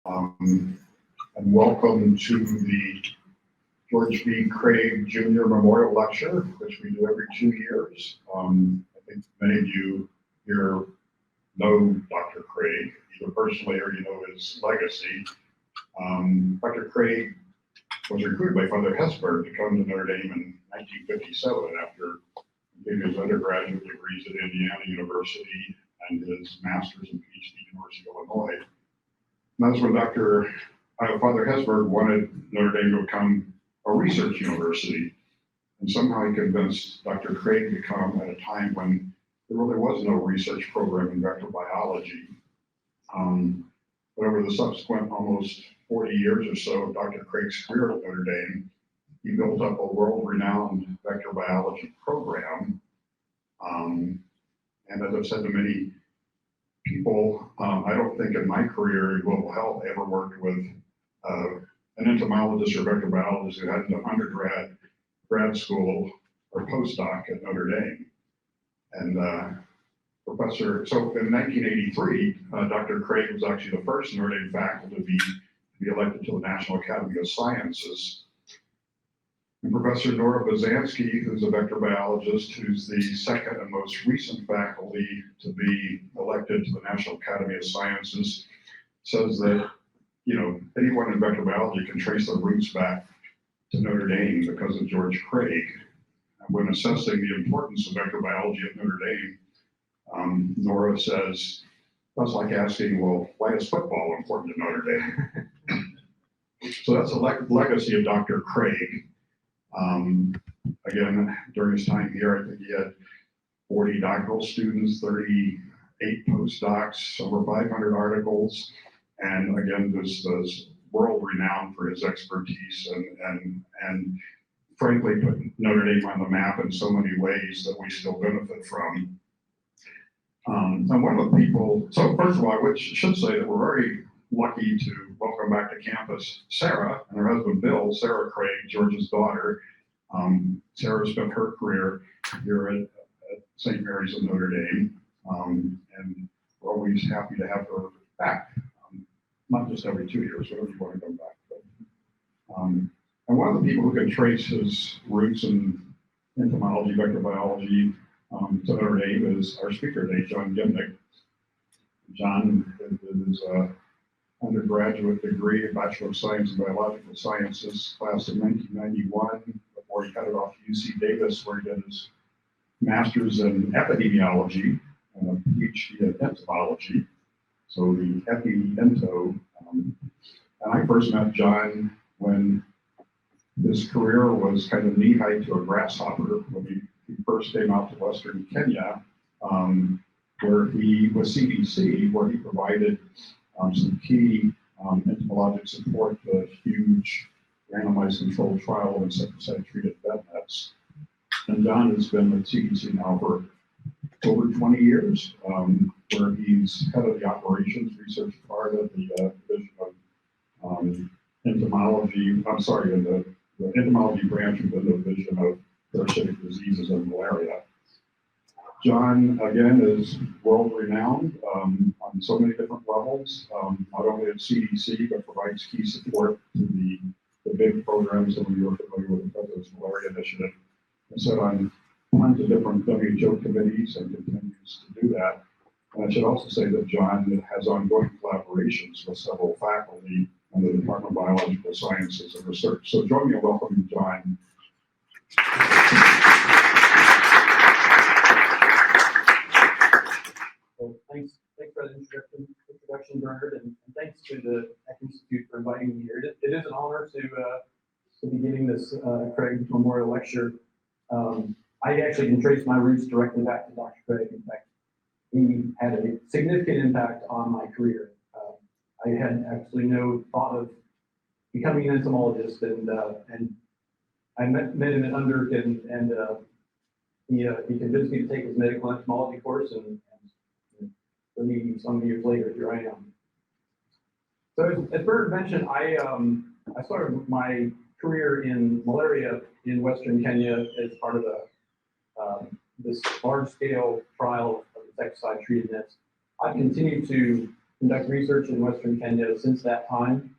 And welcome to the George B. Craig Jr. Memorial Lecture, which we do every 2 years. I think many of you here know Dr. Craig, either personally or you know his legacy. Dr. Craig was recruited by Father Hesburgh to come to Notre Dame in 1957 after getting his undergraduate degrees at Indiana University and his master's and PhD at University of Illinois. And that's when Father Hesburgh wanted Notre Dame to become a research university. And somehow he convinced Dr. Craig to come at a time when there really was no research program in vector biology. But over the subsequent almost 40 years or so of Dr. Craig's career at Notre Dame, he built up a world-renowned vector biology program. And as I've said to many people, I don't think in my career in global health I ever worked with an entomologist or vector biologist who hadn't done undergrad, grad school, or postdoc at Notre Dame. And so in 1983, Dr. Craig was actually the first Notre Dame faculty to be elected to the National Academy of Sciences. And Professor Nora Bazansky, who's a vector biologist, who's the second and most recent faculty to be elected to the National Academy of Sciences, says that, anyone in vector biology can trace their roots back to Notre Dame because of George Craig. And when assessing the importance of vector biology at Notre Dame, Nora says, that's like asking, well, why is football important to Notre Dame? So that's a legacy of Dr. Craig. Again, during his time here, I think he had 40 doctoral students, 38 postdocs, over 500 articles, and again, was world renowned for his expertise and frankly put Notre Dame on the map in so many ways that we still benefit from. And one of the people, so first of all, I should say that we're very lucky to welcome back to campus Sarah and her husband Bill, Sarah Craig, George's daughter. Sarah spent her career here at St. Mary's of Notre Dame, and we're always happy to have her back, not just every 2 years, whenever you want to come back. But, and one of the people who can trace his roots in entomology, vector biology, to Notre Dame is our speaker today, John Gimnick. John is undergraduate degree, a Bachelor of Science in Biological Sciences, class of 1991, before he headed off to UC Davis, where he did his master's in epidemiology and a PhD in entomology. So the epi-ento. And I first met John when his career was kind of knee-high to a grasshopper when he first came out to Western Kenya, where he was CDC, where he provided some key entomologic support to a huge randomized controlled trial of insecticide-treated bed nets. And John has been at CDC now for over 20 years, where he's head of the operations research part of the division of entomology, the entomology branch of the division of parasitic diseases and malaria. John, again, is world-renowned on so many different levels, not only at CDC, but provides key support to the big programs that we are familiar with, the President's Malaria Initiative, and sat on tons of different WHO committees and continues to do that. And I should also say that John has ongoing collaborations with several faculty in the Department of Biological Sciences and Research. So join me in welcoming John. Well, thanks for the introduction, Bernard, and thanks to the Tech Institute for inviting me here. It is an honor to be giving this Craig Memorial Lecture. I actually can trace my roots directly back to Dr. Craig. In fact, he had a significant impact on my career. I had absolutely no thought of becoming an entomologist, and I met him at Underkin, and he convinced me to take his medical entomology course, and for me, some years later, here I am. So as Bernard mentioned, I started my career in malaria in Western Kenya as part of this large-scale trial of insecticide-treated nets. I've continued to conduct research in Western Kenya since that time,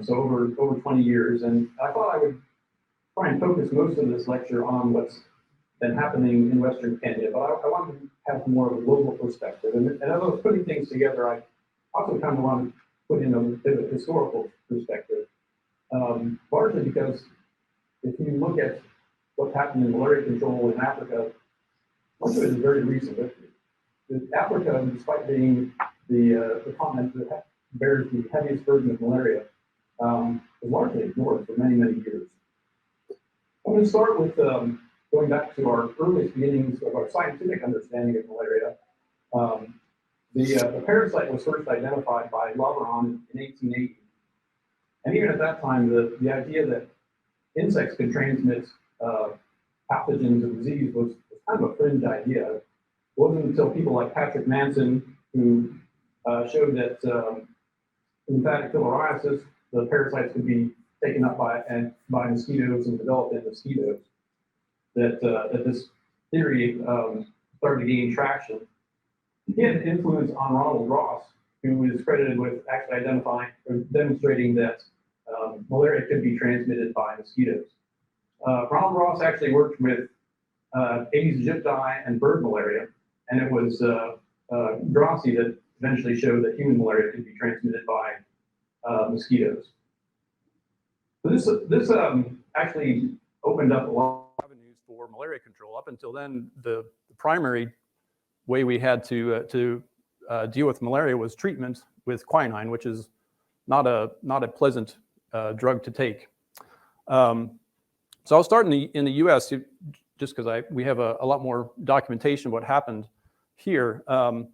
so over 20 years. And I thought I would try and focus most of this lecture on what's been happening in Western Kenya, but I wanted to have more of a global perspective. And as I was putting things together, I also kind of wanted to put in a bit of a historical perspective, largely because if you look at what's happened in malaria control in Africa, much of it is very recent. Africa, despite being the continent that bears the heaviest burden of malaria, was largely ignored for many, many years. I'm going to start with going back to our earliest beginnings of our scientific understanding of malaria. The parasite was first identified by Laveran in 1880. And even at that time, the idea that insects could transmit pathogens of disease was kind of a fringe idea. It wasn't until people like Patrick Manson, who showed that lymphatic filariasis, the parasites could be taken up by mosquitoes and developed in mosquitoes, that this theory started to gain traction. He had an influence on Ronald Ross, who is credited with actually identifying or demonstrating that malaria could be transmitted by mosquitoes. Ronald Ross actually worked with Aedes aegypti and bird malaria, and it was Grassi that eventually showed that human malaria could be transmitted by mosquitoes. So this actually opened up a lot of avenues for malaria control. Up until then, the primary way we had to deal with malaria was treatment with quinine, which is not a pleasant drug to take. So I'll start in the U.S. just because we have a lot more documentation of what happened here. In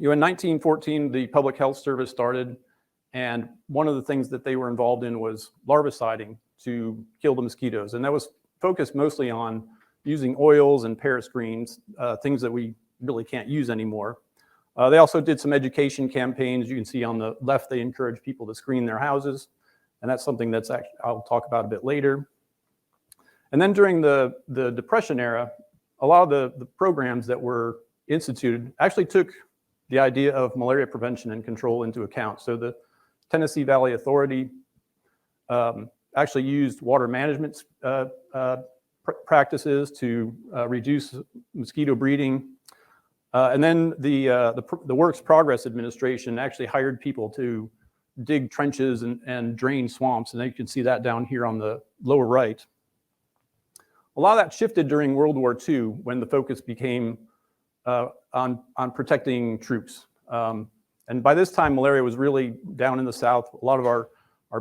1914, the Public Health Service started, and one of the things that they were involved in was larviciding to kill the mosquitoes, and that was focused mostly on using oils and Paris greens, things that we really can't use anymore. They also did some education campaigns. You can see on the left, they encourage people to screen their houses, and that's something that's actually, I'll talk about a bit later. And then during the Depression era, a lot of the programs that were instituted actually took the idea of malaria prevention and control into account. So the Tennessee Valley Authority actually used water management practices to reduce mosquito breeding. And then the Works Progress Administration actually hired people to dig trenches and drain swamps, and you can see that down here on the lower right. A lot of that shifted during World War II when the focus became on protecting troops. And by this time, malaria was really down in the South. A lot of our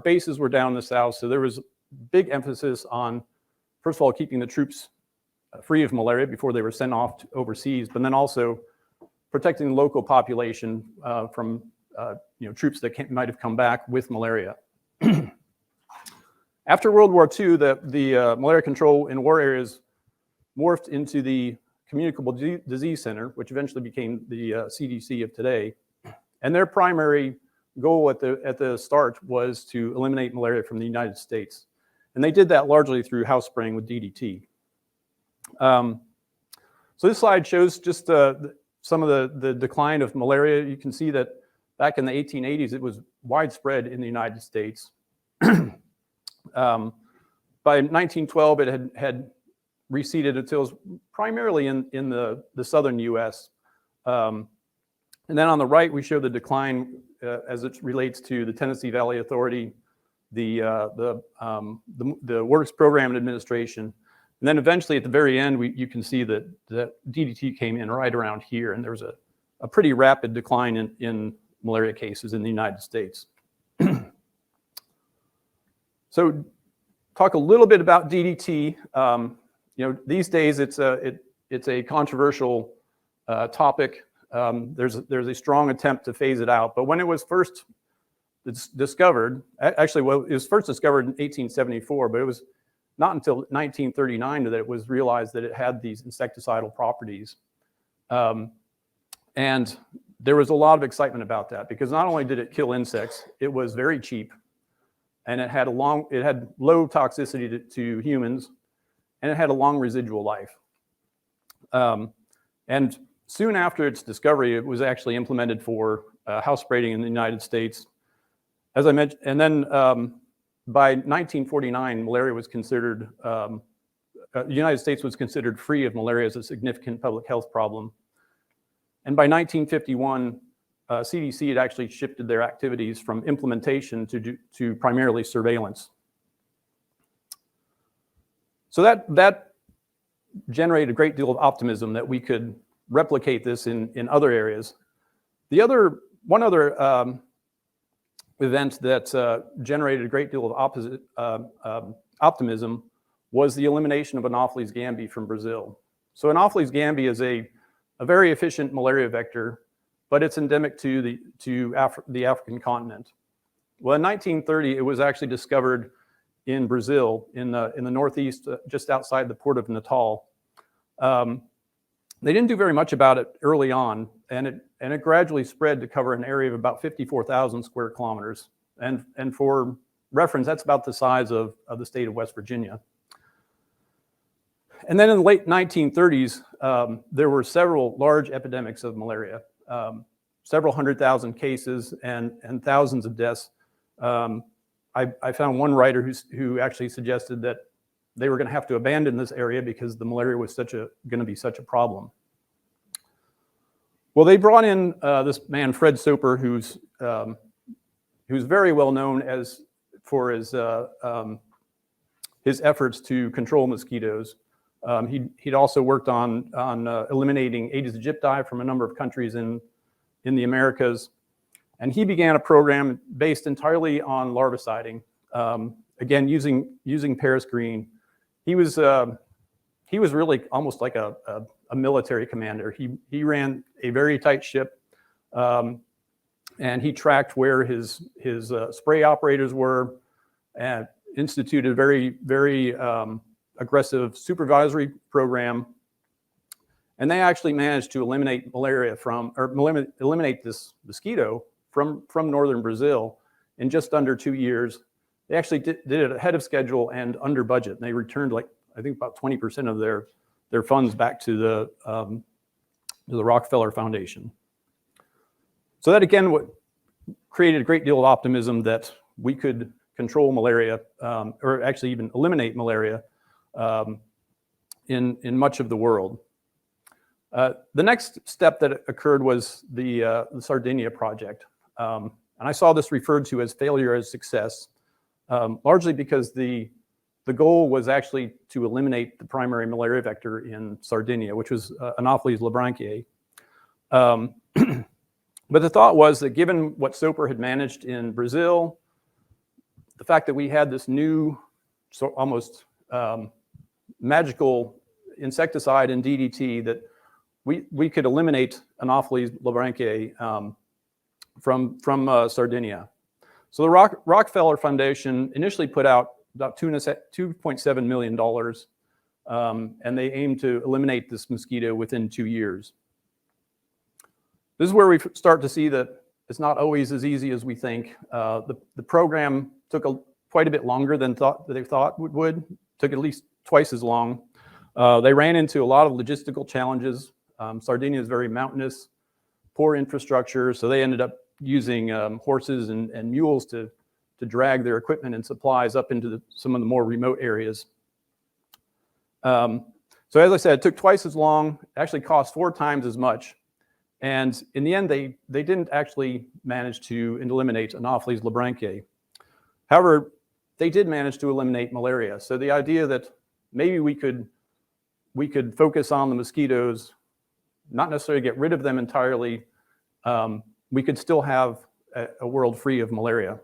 bases were down in the South, so there was big emphasis on, first of all, keeping the troops free of malaria before they were sent off to overseas, but then also protecting the local population from troops that might have come back with malaria. After World War II, the malaria control in war areas morphed into the Communicable Disease Center, which eventually became the CDC of today. And their primary goal at the start was to eliminate malaria from the United States. And they did that largely through house spraying with DDT. So this slide shows just some of the decline of malaria. You can see that back in the 1880s, it was widespread in the United States. By 1912, it had receded until it was primarily in the southern U.S. And then on the right, we show the decline as it relates to the Tennessee Valley Authority, the Works Program Administration. And then eventually at the very end, you can see that DDT came in right around here, and there was a pretty rapid decline in malaria cases in the United States. So talk a little bit about DDT. These days it's a controversial topic. There's a strong attempt to phase it out, but when it was first discovered, actually, well, it was first discovered in 1874, but it was not until 1939 that it was realized that it had these insecticidal properties. And there was a lot of excitement about that because not only did it kill insects, it was very cheap, and it had low toxicity to humans, and it had a long residual life. And soon after its discovery, it was actually implemented for house braiding in the United States. As I mentioned, and then by 1949, malaria was considered, the United States was considered free of malaria as a significant public health problem. And by 1951, CDC had actually shifted their activities from implementation to primarily surveillance. So that generated a great deal of optimism that we could replicate this in other areas. One other event that generated a great deal of optimism was the elimination of Anopheles gambiae from Brazil. So Anopheles gambiae is a very efficient malaria vector, but it's endemic to the African continent. Well, in 1930, it was actually discovered in Brazil, in the northeast, just outside the port of Natal. They didn't do very much about it early on, and it gradually spread to cover an area of about 54,000 square kilometers. And for reference, that's about the size of the state of West Virginia. And then in the late 1930s, there were several large epidemics of malaria, several 100,000 cases and thousands of deaths. I found one writer who actually suggested that they were going to have to abandon this area because the malaria was going to be such a problem. Well, they brought in this man, Fred Soper, who's very well known for his efforts to control mosquitoes. He'd also worked on eliminating Aedes aegypti from a number of countries in the Americas. And he began a program based entirely on larviciding, again, using Paris green. He was really almost like a military commander. He ran a very tight ship, and he tracked where his spray operators were, and instituted a very aggressive supervisory program. And they actually managed to eliminate eliminate this mosquito from northern Brazil in just under 2 years. They actually did it ahead of schedule and under budget. And they returned, like, I think about 20% of their funds back to the Rockefeller Foundation. So that, again, what created a great deal of optimism that we could control malaria, or actually even eliminate malaria in much of the world. The next step that occurred was the Sardinia project. And I saw this referred to as failure as success, largely because the goal was actually to eliminate the primary malaria vector in Sardinia, which was Anopheles labranchiae. But the thought was that given what Soper had managed in Brazil, the fact that we had this new, almost magical insecticide in DDT, that we could eliminate Anopheles labranchiae from Sardinia. So the Rockefeller Foundation initially put out about $2.7 million, and they aimed to eliminate this mosquito within 2 years. This is where we start to see that it's not always as easy as we think. The program took quite a bit longer than they thought it would. Took at least twice as long. They ran into a lot of logistical challenges. Sardinia is very mountainous, poor infrastructure, so they ended up using horses and mules to drag their equipment and supplies up into some of the more remote areas. So as I said, it took twice as long, actually cost 4 times as much. And in the end, they didn't actually manage to eliminate Anopheles labranchiae. However, they did manage to eliminate malaria. So the idea that maybe we could focus on the mosquitoes, not necessarily get rid of them entirely, we could still have a world free of malaria.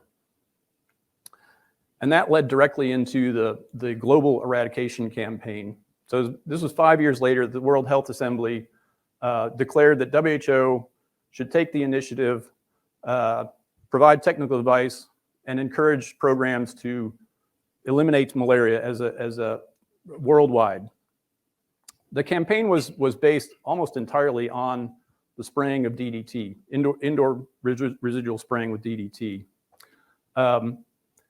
And that led directly into the Global Eradication Campaign. So this was 5 years later. The World Health Assembly declared that WHO should take the initiative, provide technical advice, and encourage programs to eliminate malaria as a worldwide. The campaign was based almost entirely on the spraying of DDT, indoor residual spraying with DDT.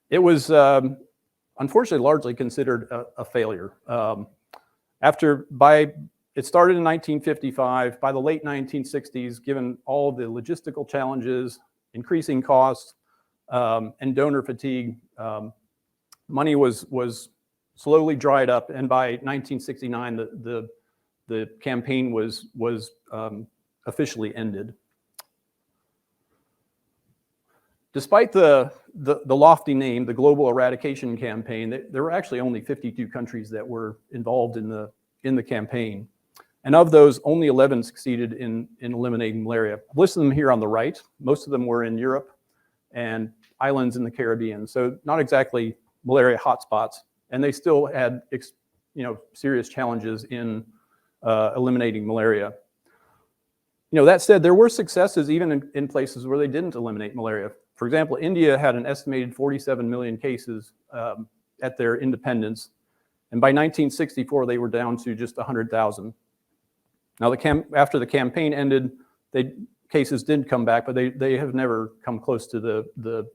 It was unfortunately largely considered a failure. By it started in 1955. By the late 1960s, given all of the logistical challenges, increasing costs, and donor fatigue, money was slowly dried up, and by 1969, the campaign was officially ended. Despite the lofty name, the Global Eradication Campaign, there were actually only 52 countries that were involved in the campaign. And of those, only 11 succeeded in eliminating malaria. I've listed them here on the right. Most of them were in Europe and islands in the Caribbean. So not exactly malaria hotspots. And they still had serious challenges in eliminating malaria. That said, there were successes even in places where they didn't eliminate malaria. For example, India had an estimated 47 million cases at their independence. And by 1964, they were down to just 100,000. Now, after the campaign ended, cases did come back, but they have never come close to the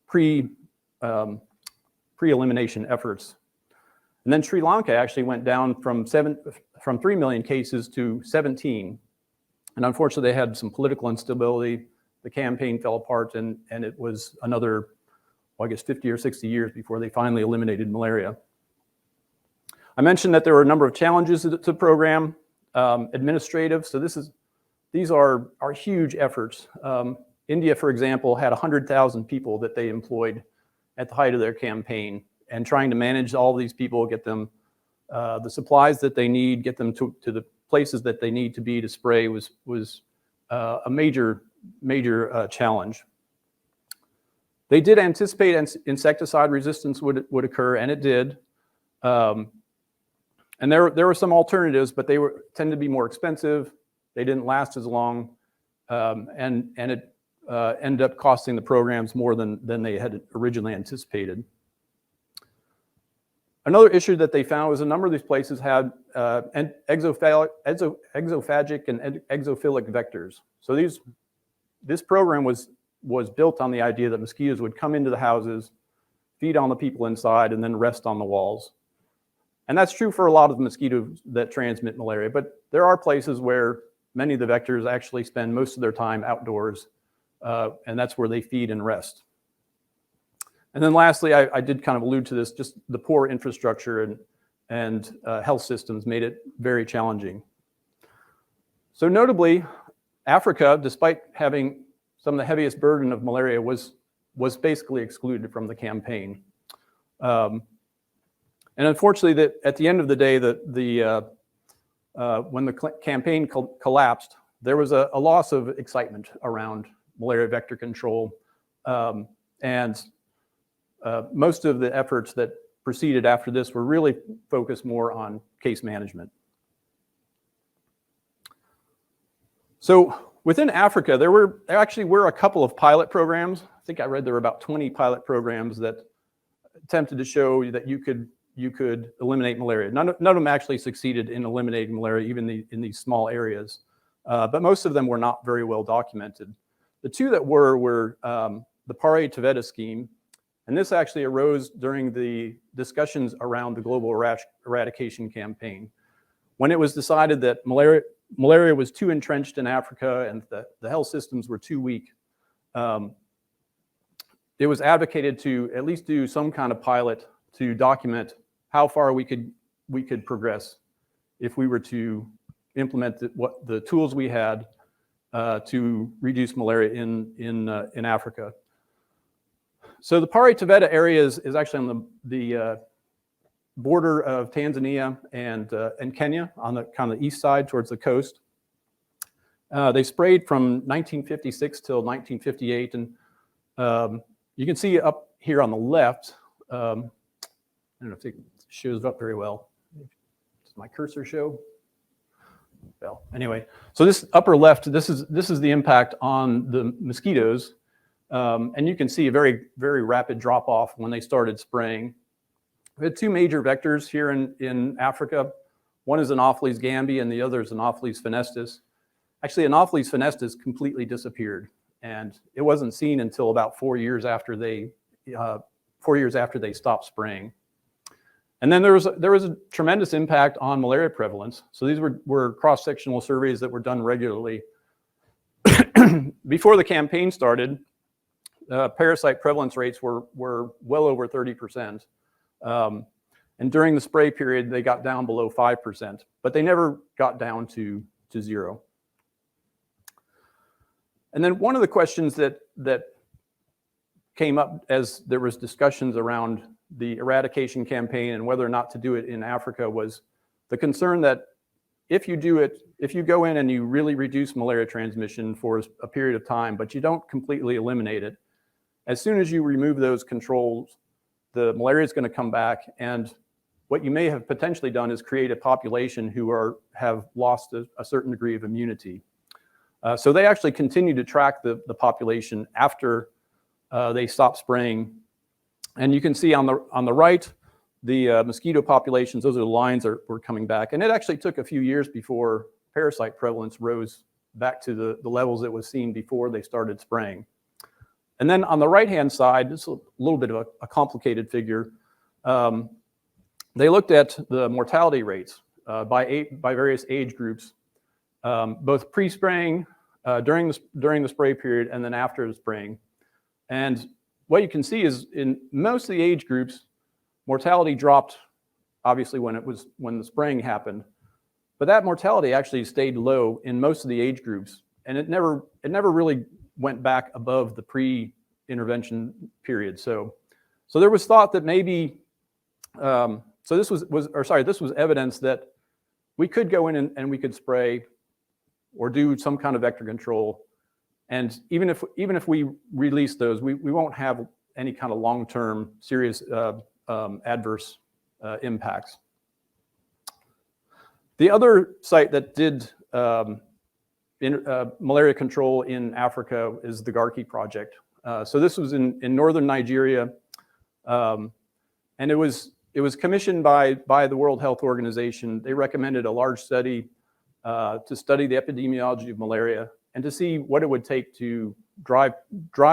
pre-elimination efforts. And then Sri Lanka actually went down from 3 million cases to 17. And unfortunately, they had some political instability. The campaign fell apart, and it was another, 50 or 60 years before they finally eliminated malaria. I mentioned that there were a number of challenges to the program. Administrative, so these are huge efforts. India, for example, had 100,000 people that they employed at the height of their campaign, and trying to manage all of these people, get them the supplies that they need, get them to the places that they need to be to spray was a major challenge. They did anticipate insecticide resistance would occur, and it did. And there were some alternatives, but they tend to be more expensive. They didn't last as long, and it ended up costing the programs more than they had originally anticipated. Another issue that they found was a number of these places had exophagic and exophilic vectors. So this program was built on the idea that mosquitoes would come into the houses, feed on the people inside, and then rest on the walls. And that's true for a lot of mosquitoes that transmit malaria, but there are places where many of the vectors actually spend most of their time outdoors, and that's where they feed and rest. And then lastly, I did kind of allude to this, just the poor infrastructure and health systems made it very challenging. So notably, Africa, despite having some of the heaviest burden of malaria, was basically excluded from the campaign. And unfortunately, at the end of the day, when the campaign collapsed, there was a loss of excitement around malaria vector control, and most of the efforts that proceeded after this were really focused more on case management. So within Africa, there actually were a couple of pilot programs. I think I read there were about 20 pilot programs that attempted to show that you could eliminate malaria. None of them actually succeeded in eliminating malaria, even in these small areas. But most of them were not very well documented. The two that were the Pare-Teveta scheme, and this actually arose during the discussions around the Global Eradication Campaign. When it was decided that malaria was too entrenched in Africa and the health systems were too weak, it was advocated to at least do some kind of pilot to document how far we could progress if we were to implement the tools we had to reduce malaria in Africa. So the Pare-Teveta area is actually on the border of Tanzania and Kenya on the kind of the east side towards the coast. They sprayed from 1956 till 1958, and you can see up here on the left. I don't know if it shows up very well. Does my cursor show? Well, anyway, so this upper left, this is the impact on the mosquitoes, and you can see a very, very rapid drop off when they started spraying. We had two major vectors here in Africa. One is Anopheles gambiae, and the other is Anopheles fenestis. Actually, Anopheles fenestis completely disappeared, and it wasn't seen until about 4 years after they stopped spraying. And then there was a tremendous impact on malaria prevalence. So these were cross-sectional surveys that were done regularly. Before the campaign started, parasite prevalence rates were well over 30%. And during the spray period, they got down below 5%, but they never got down to zero. And then one of the questions that came up as there was discussions around the eradication campaign and whether or not to do it in Africa was the concern that if you go in and you really reduce malaria transmission for a period of time, but you don't completely eliminate it, as soon as you remove those controls, the malaria is going to come back, and what you may have potentially done is create a population who have lost a certain degree of immunity. So they actually continue to track the population after they stop spraying. And you can see on the right, the mosquito populations, those are the lines were coming back. And it actually took a few years before parasite prevalence rose back to the levels it was seen before they started spraying. And then on the right-hand side, this is a little bit of a complicated figure. They looked at the mortality rates by various age groups, both pre-spraying, during the spray period, and then after the spraying. And what you can see is in most of the age groups, mortality dropped, obviously, when the spraying happened. But that mortality actually stayed low in most of the age groups, and it never really went back above the pre-intervention period. So there was thought that maybe, this was evidence that we could go in and we could spray or do some kind of vector control, and even if we release those, we won't have any kind of long-term serious adverse impacts. The other site that did malaria control in Africa is the Garki project. So this was in northern Nigeria, and it was commissioned by the World Health Organization. They recommended a large study to study the epidemiology of malaria and to see what it would take to drive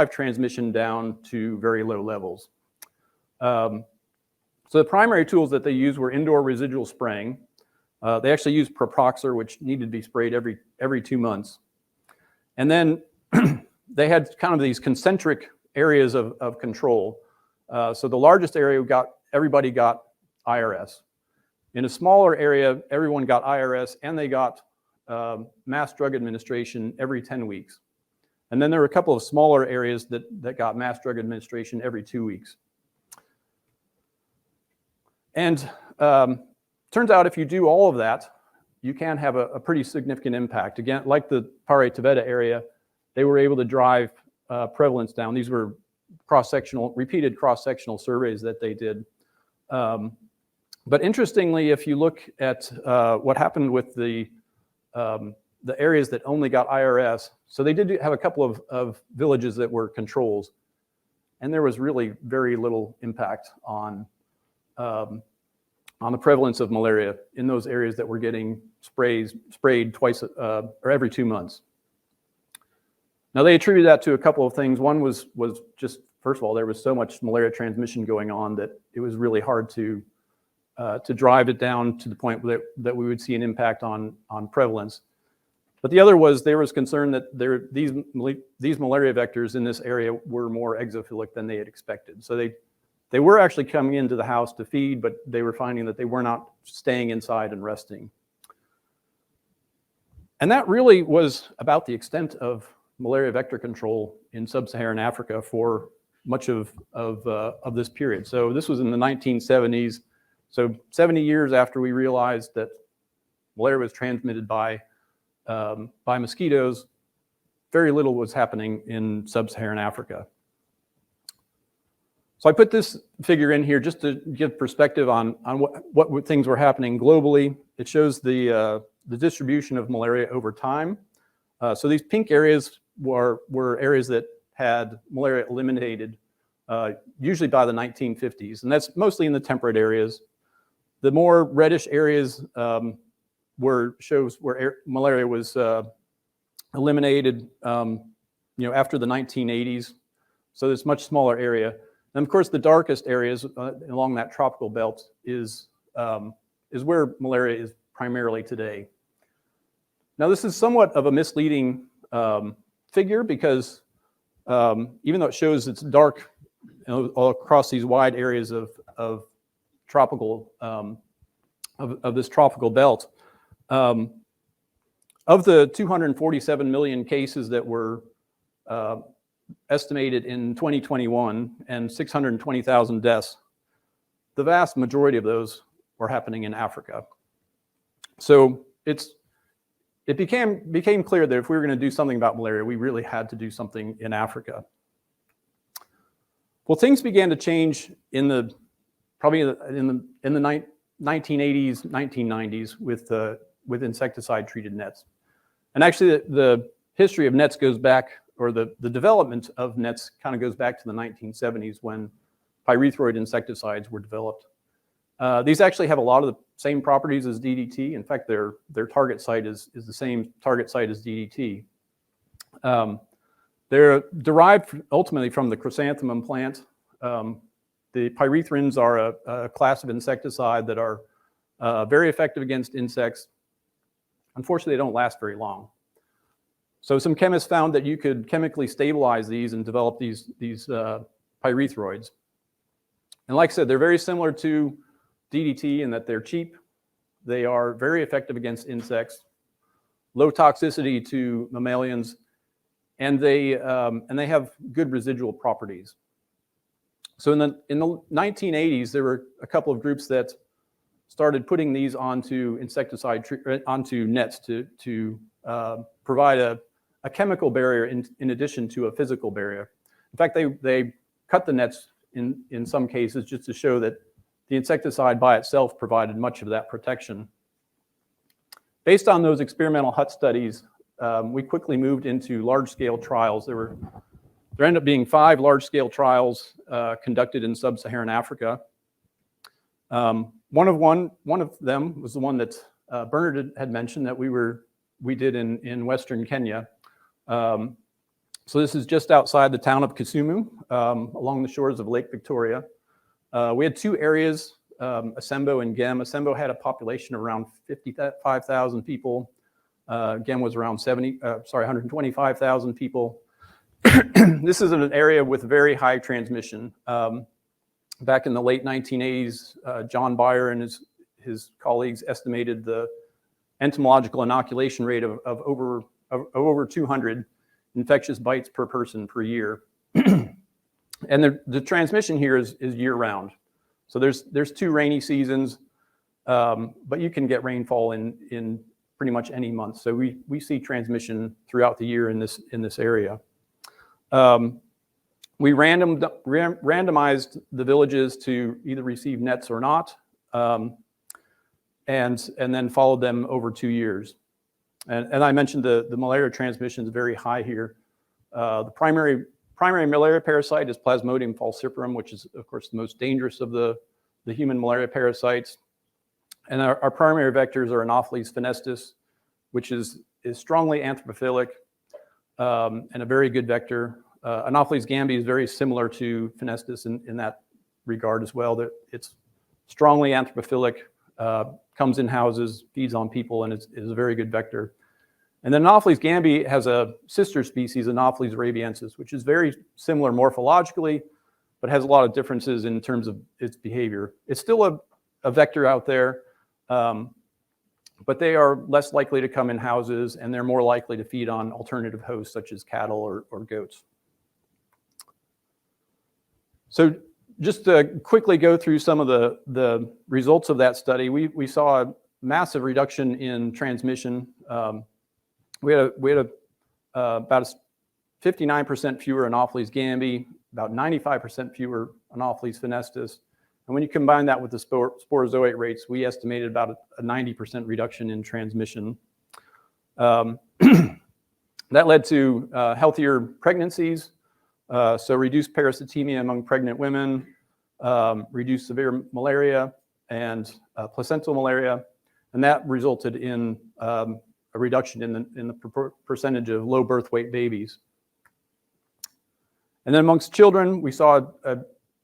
transmission down to very low levels. So the primary tools that they used were indoor residual spraying. They actually used Propoxur, which needed to be sprayed every 2 months. And then they had kind of these concentric areas of control. So the largest area everybody got IRS. In a smaller area, everyone got IRS, and they got mass drug administration every 10 weeks. And then there were a couple of smaller areas that got mass drug administration every 2 weeks. And turns out if you do all of that, you can have a pretty significant impact. Again, like the Pare Taveta area, they were able to drive prevalence down. These were repeated cross-sectional surveys that they did. But interestingly, if you look at what happened with the areas that only got IRS, so they did have a couple of villages that were controls, and there was really very little impact on the prevalence of malaria in those areas that were getting sprayed twice or every 2 months. Now they attributed that to a couple of things. One was just, first of all, there was so much malaria transmission going on that it was really hard to drive it down to the point that we would see an impact on prevalence. But the other was there was concern that these malaria vectors in this area were more exophilic than they had expected. So they were actually coming into the house to feed, but they were finding that they were not staying inside and resting. And that really was about the extent of malaria vector control in sub-Saharan Africa for much of this period. So this was in the 1970s. So 70 years after we realized that malaria was transmitted by mosquitoes, very little was happening in sub-Saharan Africa. So I put this figure in here just to give perspective on what things were happening globally. It shows the distribution of malaria over time. So these pink areas were areas that had malaria eliminated, usually by the 1950s, and that's mostly in the temperate areas. The more reddish areas shows where malaria was eliminated, after the 1980s. So it's a much smaller area. And of course, the darkest areas along that tropical belt is where malaria is primarily today. Now, this is somewhat of a misleading figure because even though it shows it's dark all across these wide areas of tropical of this tropical belt, of the 247 million cases that were estimated in 2021 and 620,000 deaths, the vast majority of those were happening in Africa. So it became clear that if we were going to do something about malaria, we really had to do something in Africa. Well, things began to change probably in the 1980s, 1990s with insecticide-treated nets. And actually, the history of nets goes back, or the development of nets kind of goes back to the 1970s when pyrethroid insecticides were developed. These actually have a lot of the same properties as DDT. In fact, their target site is the same target site as DDT. They're derived ultimately from the chrysanthemum plant. The pyrethrins are a class of insecticide that are very effective against insects. Unfortunately, they don't last very long. So some chemists found that you could chemically stabilize these and develop these pyrethroids. And like I said, they're very similar to DDT in that they're cheap. They are very effective against insects, low toxicity to mammalians, and they have good residual properties. So in the 1980s, there were a couple of groups that started putting these onto onto nets to provide a chemical barrier in addition to a physical barrier. In fact, they cut the nets in some cases just to show that the insecticide by itself provided much of that protection. Based on those experimental hut studies, we quickly moved into large-scale trials. There ended up being 5 large-scale trials conducted in sub-Saharan Africa. One of them was the one that Bernard had mentioned that we did in Western Kenya. So this is just outside the town of Kisumu, along the shores of Lake Victoria. We had 2 areas, Asembo and Gem. Asembo had a population of around 55,000 people. Gem was around 125,000 people. This is an area with very high transmission. Back in the late 1980s, John Beyer and his colleagues estimated the entomological inoculation rate of over 200 infectious bites per person per year. And the transmission here is year-round. So there's 2 rainy seasons, but you can get rainfall in pretty much any month. So we see transmission throughout the year in this area. We randomized the villages to either receive nets or not, and then followed them over 2 years. And I mentioned the malaria transmission is very high here. The primary malaria parasite is Plasmodium falciparum, which is, of course, the most dangerous of the human malaria parasites. And our primary vectors are Anopheles fenestis, which is strongly anthropophilic and a very good vector. Anopheles gambiae is very similar to fenestis in that regard as well. That it's strongly anthropophilic, comes in houses, feeds on people, and is a very good vector. And then Anopheles gambiae has a sister species, Anopheles rabiensis, which is very similar morphologically, but has a lot of differences in terms of its behavior. It's still a vector out there, but they are less likely to come in houses, and they're more likely to feed on alternative hosts such as cattle or goats. So just to quickly go through some of the results of that study, we saw a massive reduction in transmission. We had about 59% fewer Anopheles gambiae, about 95% fewer Anopheles fenestis. And when you combine that with the sporozoite rates, we estimated about a 90% reduction in transmission. That led to healthier pregnancies, so reduced parasitemia among pregnant women, reduced severe malaria and placental malaria, and that resulted in a reduction in the percentage of low birth weight babies. And then amongst children, we saw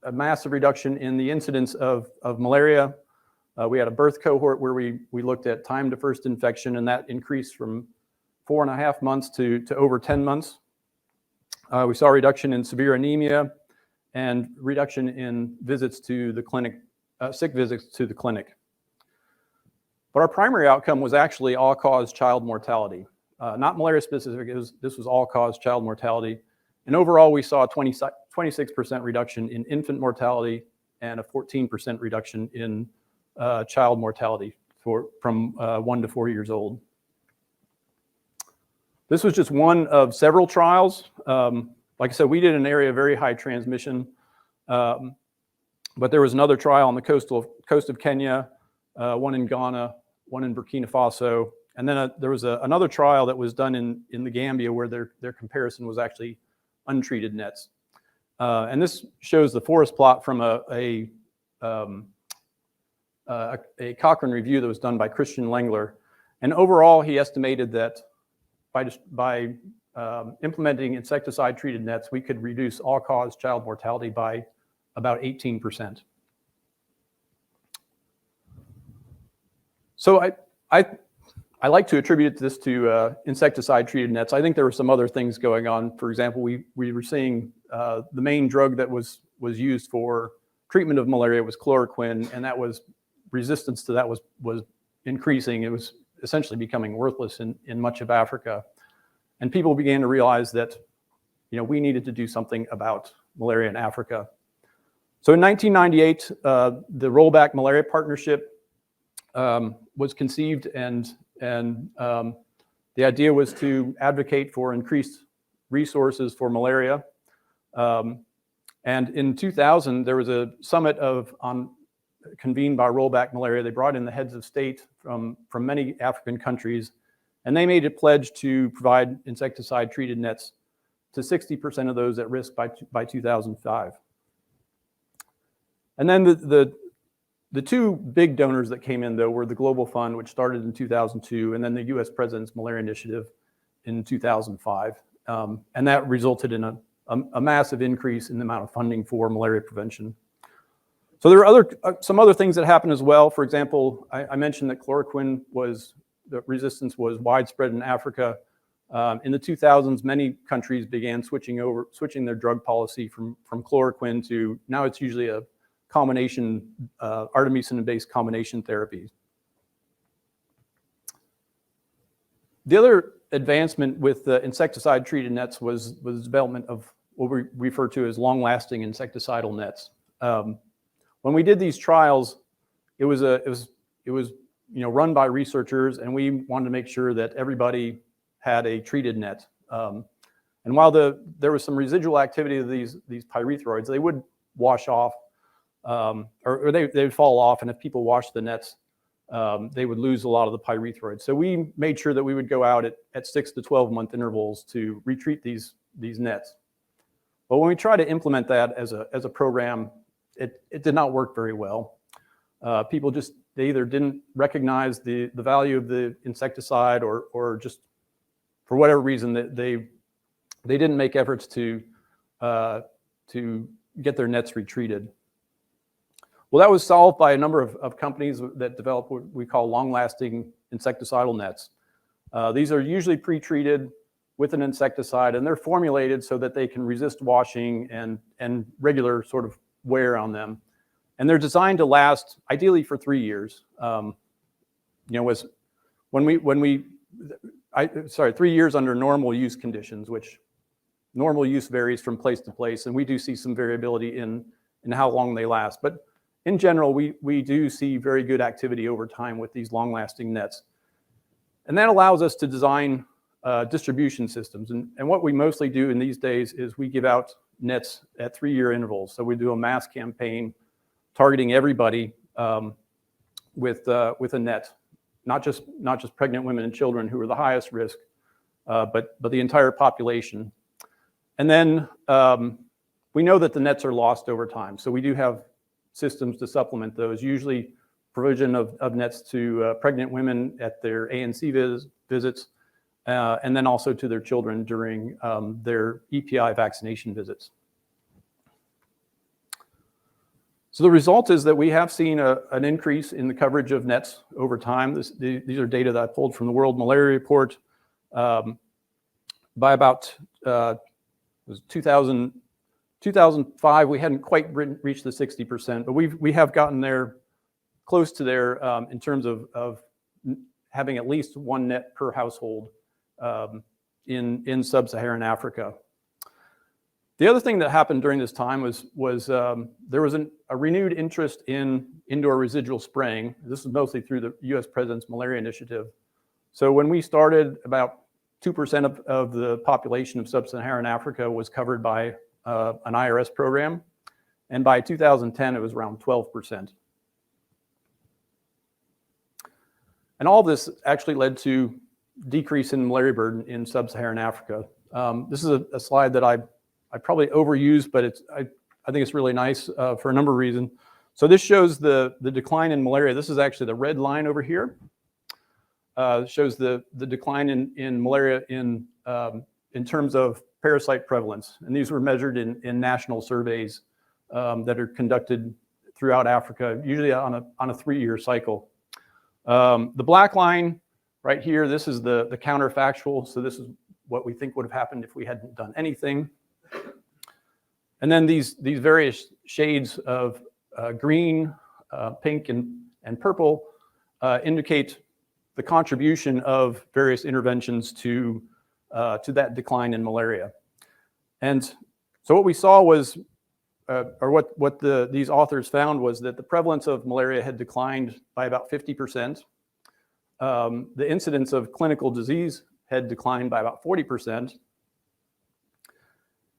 a massive reduction in the incidence of malaria. We had a birth cohort where we looked at time to first infection, and that increased from 4.5 months to over 10 months. We saw a reduction in severe anemia and reduction in visits to the clinic, sick visits to the clinic. But our primary outcome was actually all-cause child mortality. Not malaria specific, this was all-cause child mortality. And overall, we saw a 26% reduction in infant mortality and a 14% reduction in child mortality from 1 to 4 years old. This was just one of several trials. Like I said, we did an area of very high transmission, but there was another trial on the coast of Kenya, one in Ghana, one in Burkina Faso, and then there was another trial that was done in the Gambia where their comparison was actually untreated nets. And this shows the forest plot from a Cochrane review that was done by Christian Lengler. And overall, he estimated that by implementing insecticide-treated nets, we could reduce all-cause child mortality by about 18%. So I like to attribute this to insecticide-treated nets. I think there were some other things going on. For example, we were seeing the main drug that was used for treatment of malaria was chloroquine, and that was resistance to that was increasing. It was essentially becoming worthless in much of Africa. And people began to realize that, we needed to do something about malaria in Africa. So in 1998, the Rollback Malaria Partnership was conceived, and the idea was to advocate for increased resources for malaria. And in 2000, there was a summit convened by Rollback Malaria. They brought in the heads of state from many African countries, and they made a pledge to provide insecticide-treated nets to 60% of those at risk by 2005. And then the two big donors that came in, though, were the Global Fund, which started in 2002, and then the US President's Malaria Initiative in 2005. And that resulted in a massive increase in the amount of funding for malaria prevention. So there are some other things that happened as well. For example, I mentioned that chloroquine the resistance was widespread in Africa. In the 2000s, many countries began switching their drug policy from chloroquine to now it's usually a combination, artemisinin-based combination therapy. The other advancement with the insecticide-treated nets was the development of what we refer to as long-lasting insecticidal nets. When we did these trials, it was run by researchers, and we wanted to make sure that everybody had a treated net. And while there was some residual activity of these pyrethroids, they would wash off, or they would fall off, and if people washed the nets, they would lose a lot of the pyrethroids. So we made sure that we would go out at 6 to 12 month intervals to retreat these nets. But when we tried to implement that as a program, it did not work very well. People they either didn't recognize the value of the insecticide, or just for whatever reason that they didn't make efforts to get their nets retreated. Well, that was solved by a number of companies that develop what we call long-lasting insecticidal nets. These are usually pre-treated with an insecticide, and they're formulated so that they can resist washing and regular sort of wear on them. And they're designed to last ideally for 3 years. 3 years under normal use conditions, which normal use varies from place to place, and we do see some variability in how long they last. But in general, we do see very good activity over time with these long-lasting nets. And that allows us to design distribution systems. And what we mostly do in these days is we give out nets at 3-year intervals. So we do a mass campaign targeting everybody with a net, not just pregnant women and children who are the highest risk, but the entire population. And then we know that the nets are lost over time. So we do have systems to supplement those, usually provision of nets to pregnant women at their ANC visits, and then also to their children during their EPI vaccination visits. So the result is that we have seen an increase in the coverage of nets over time. These are data that I pulled from the World Malaria Report. By about 2005, we hadn't quite reached the 60%, but we have gotten there, close to there, in terms of having at least one net per household in sub-Saharan Africa. The other thing that happened during this time was there was a renewed interest in indoor residual spraying. This is mostly through the U.S. President's Malaria Initiative. So when we started, about 2% of the population of sub-Saharan Africa was covered by an IRS program, and by 2010 it was around 12%. And all this actually led to decrease in malaria burden in sub-Saharan Africa. This is a slide that I probably overused, but I think it's really nice for a number of reasons. So this shows the decline in malaria. This is actually the red line over here. Shows the decline in malaria in terms of parasite prevalence. And these were measured in national surveys that are conducted throughout Africa, usually on a 3-year cycle. The black line right here, this is the counterfactual. So this is what we think would have happened if we hadn't done anything. And then these various shades of green, pink, and purple indicate the contribution of various interventions to that decline in malaria. And so what we saw was, or what these authors found was that the prevalence of malaria had declined by about 50%. The incidence of clinical disease had declined by about 40%.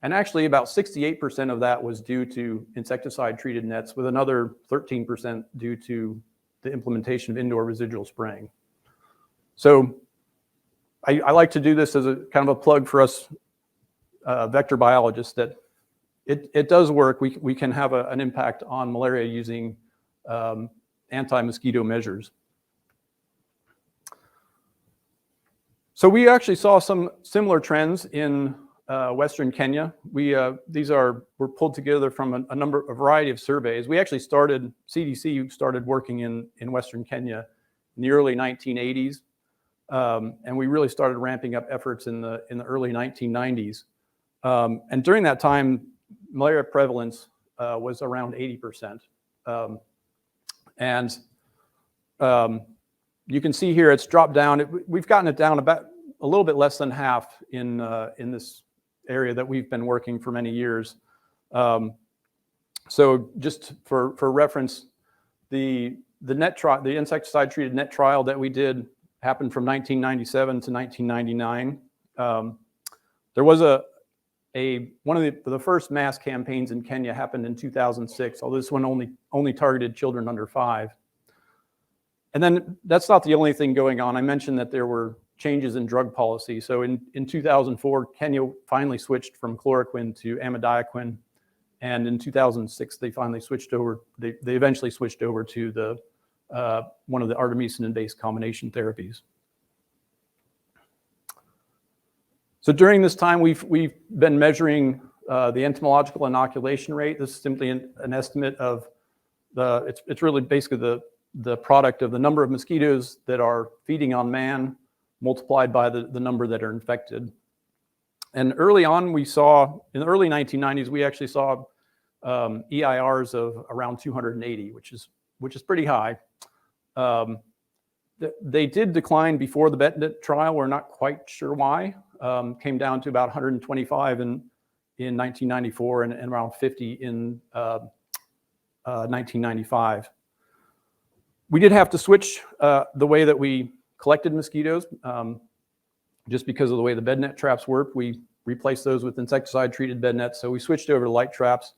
And actually about 68% of that was due to insecticide-treated nets, with another 13% due to the implementation of indoor residual spraying. So I like to do this as a kind of a plug for us vector biologists, that it does work. We can have an impact on malaria using anti-mosquito measures. So we actually saw some similar trends in Western Kenya. These were pulled together from a variety of surveys. We actually CDC started working in Western Kenya in the early 1980s. And we really started ramping up efforts in the early 1990s. And during that time, malaria prevalence was around 80%. You can see here it's dropped down. We've gotten it down about a little bit less than half in this area that we've been working for many years. So just for reference, the insecticide-treated net trial that we did happened from 1997 to 1999. There was one of the first mass campaigns in Kenya happened in 2006, although this one only targeted children under 5. And then that's not the only thing going on. I mentioned that there were changes in drug policy. So in 2004, Kenya finally switched from chloroquine to amidiaquine. And in 2006, they finally switched over. They eventually switched over to one of the artemisinin-based combination therapies. So during this time, we've been measuring the entomological inoculation rate. This is simply an estimate of it's really basically the product of the number of mosquitoes that are feeding on man multiplied by the number that are infected. And early on, in the early 1990s, we actually saw EIRs of around 280, which is pretty high. They did decline before the BETNet trial. We're not quite sure why. Came down to about 125 in 1994 and around 50 in 1995. We did have to switch the way that we collected mosquitoes, just because of the way the bed net traps work. We replaced those with insecticide-treated bed nets, so we switched over to light traps.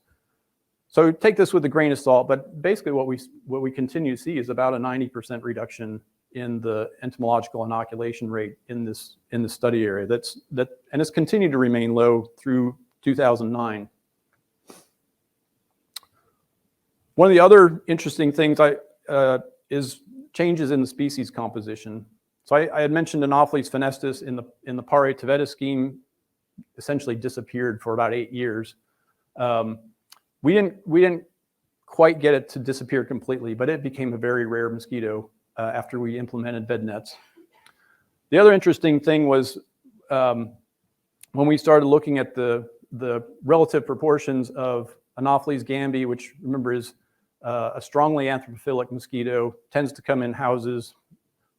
So take this with a grain of salt, but basically what we continue to see is about a 90% reduction in the entomological inoculation rate in the study area. And it's continued to remain low through 2009. One of the other interesting things is changes in the species composition. So I had mentioned Anopheles fenestis in the Pare tavetus scheme essentially disappeared for about 8 years. We didn't quite get it to disappear completely, but it became a very rare mosquito after we implemented bed nets. The other interesting thing was when we started looking at the relative proportions of Anopheles gambiae, which remember is a strongly anthropophilic mosquito, tends to come in houses,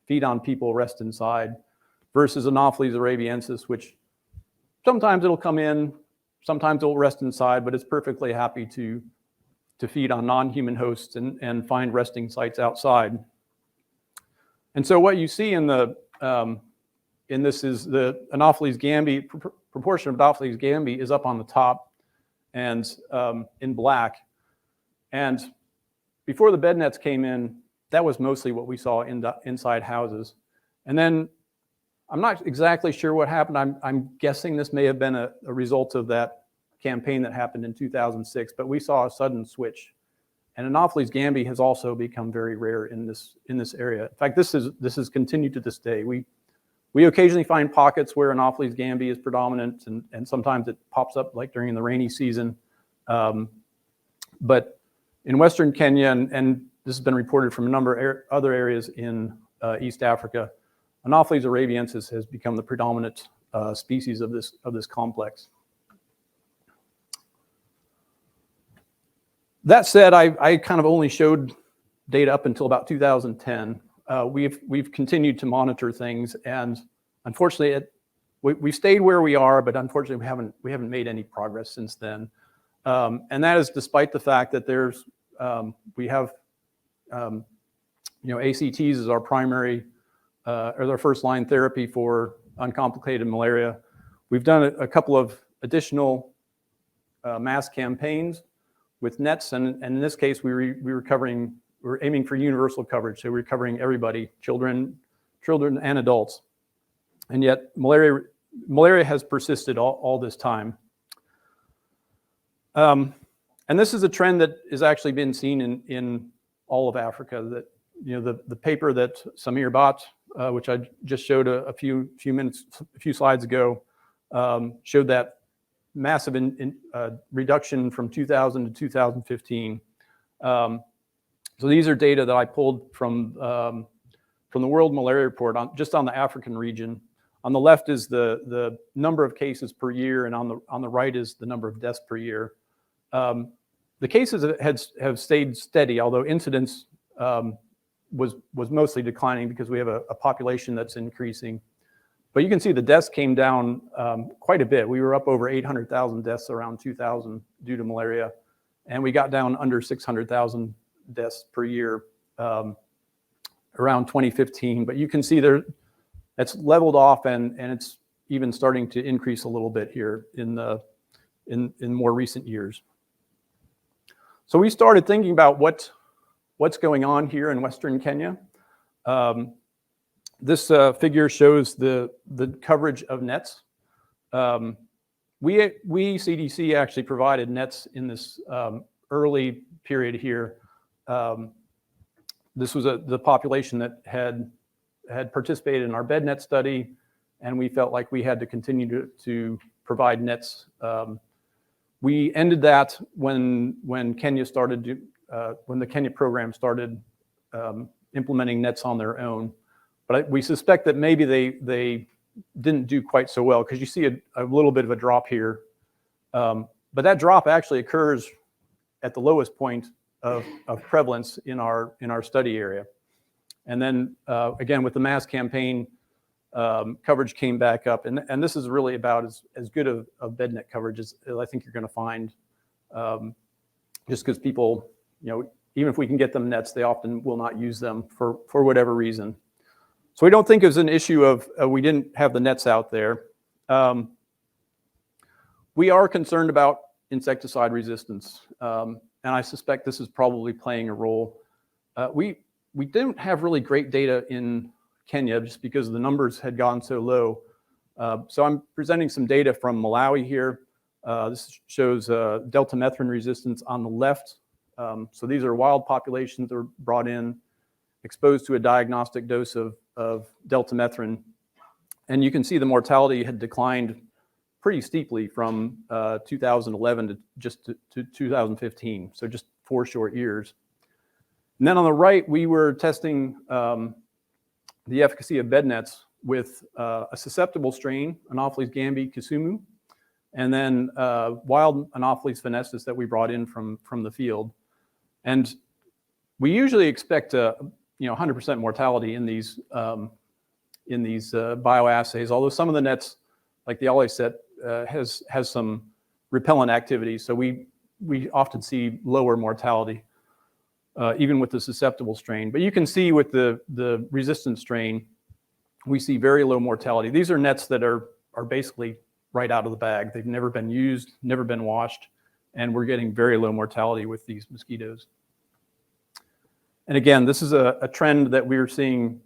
feed on people, rest inside, versus Anopheles arabiensis, which sometimes it'll come in, sometimes it'll rest inside, but it's perfectly happy to feed on non-human hosts and find resting sites outside. And so what you see in this is the Anopheles gambiae, proportion of Anopheles gambiae is up on the top and in black. And before the bed nets came in, that was mostly what we saw inside houses. And then I'm not exactly sure what happened. I'm guessing this may have been a result of that campaign that happened in 2006, but we saw a sudden switch. And Anopheles gambiae has also become very rare in this area. In fact, this is continued to this day. We occasionally find pockets where Anopheles gambiae is predominant, and sometimes it pops up like during the rainy season. But in Western Kenya, and this has been reported from a number of other areas in East Africa, Anopheles arabiensis has become the predominant species of this complex. That said, I kind of only showed data up until about 2010. We've continued to monitor things, and unfortunately, we stayed where we are, but unfortunately, we haven't made any progress since then. And that is despite the fact that we have ACTs as our primary or their first line therapy for uncomplicated malaria. We've done a couple of additional mass campaigns with nets, and in this case, we're aiming for universal coverage, so we're covering everybody, children and adults. And yet, malaria has persisted all this time. And this is a trend that has actually been seen in all of Africa. That the paper that Samir Bhatt, which I just showed a few slides ago, showed that massive reduction from 2000 to 2015. So these are data that I pulled from the World Malaria Report just on the African region. On the left is the number of cases per year, and on the right is the number of deaths per year. The cases have stayed steady, although incidence was mostly declining because we have a population that's increasing. But you can see the deaths came down quite a bit. We were up over 800,000 deaths around 2000 due to malaria, and we got down under 600,000 deaths per year around 2015. But you can see that's leveled off, and it's even starting to increase a little bit here in more recent years. So we started thinking about what's going on here in Western Kenya. This figure shows the coverage of nets. We CDC actually provided nets in this early period here. This was the population that had participated in our bed net study, and we felt like we had to continue to provide nets. We ended that when Kenya started when the Kenya program started implementing nets on their own. But we suspect that maybe they didn't do quite so well, because you see a little bit of a drop here. But that drop actually occurs at the lowest point of prevalence in our study area. And then again, with the mass campaign, coverage came back up. And this is really about as good of bed net coverage as I think you're going to find, just because people, even if we can get them nets, they often will not use them for whatever reason. So we don't think it was an issue of we didn't have the nets out there. We are concerned about insecticide resistance, and I suspect this is probably playing a role. We didn't have really great data in Kenya just because the numbers had gone so low. So I'm presenting some data from Malawi here. This shows deltamethrin resistance on the left. So these are wild populations that were brought in, exposed to a diagnostic dose of deltamethrin. And you can see the mortality had declined pretty steeply from 2011 to 2015. So just 4 short years. And then on the right, we were testing the efficacy of bed nets with a susceptible strain, Anopheles gambiae Kisumu, and then wild Anopheles fenestis that we brought in from the field. And we usually expect 100% mortality in these bioassays, although some of the nets, like the Olyset, has some repellent activity. So we often see lower mortality, even with the susceptible strain. But you can see with the resistant strain, we see very low mortality. These are nets that are basically right out of the bag. They've never been used, never been washed, and we're getting very low mortality with these mosquitoes. And again, this is a trend that we're seeing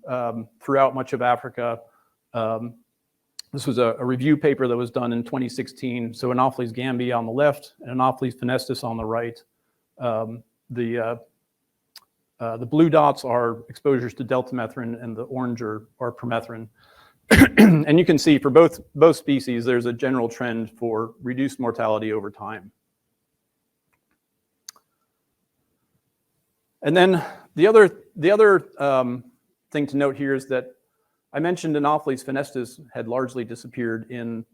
throughout much of Africa. This was a review paper that was done in 2016. So Anopheles gambiae on the left and Anopheles fenestis on the right. The blue dots are exposures to deltamethrin, and the orange are permethrin. And you can see for both species, there's a general trend for reduced mortality over time. And then the other thing to note here is that I mentioned Anopheles fenestis had largely disappeared in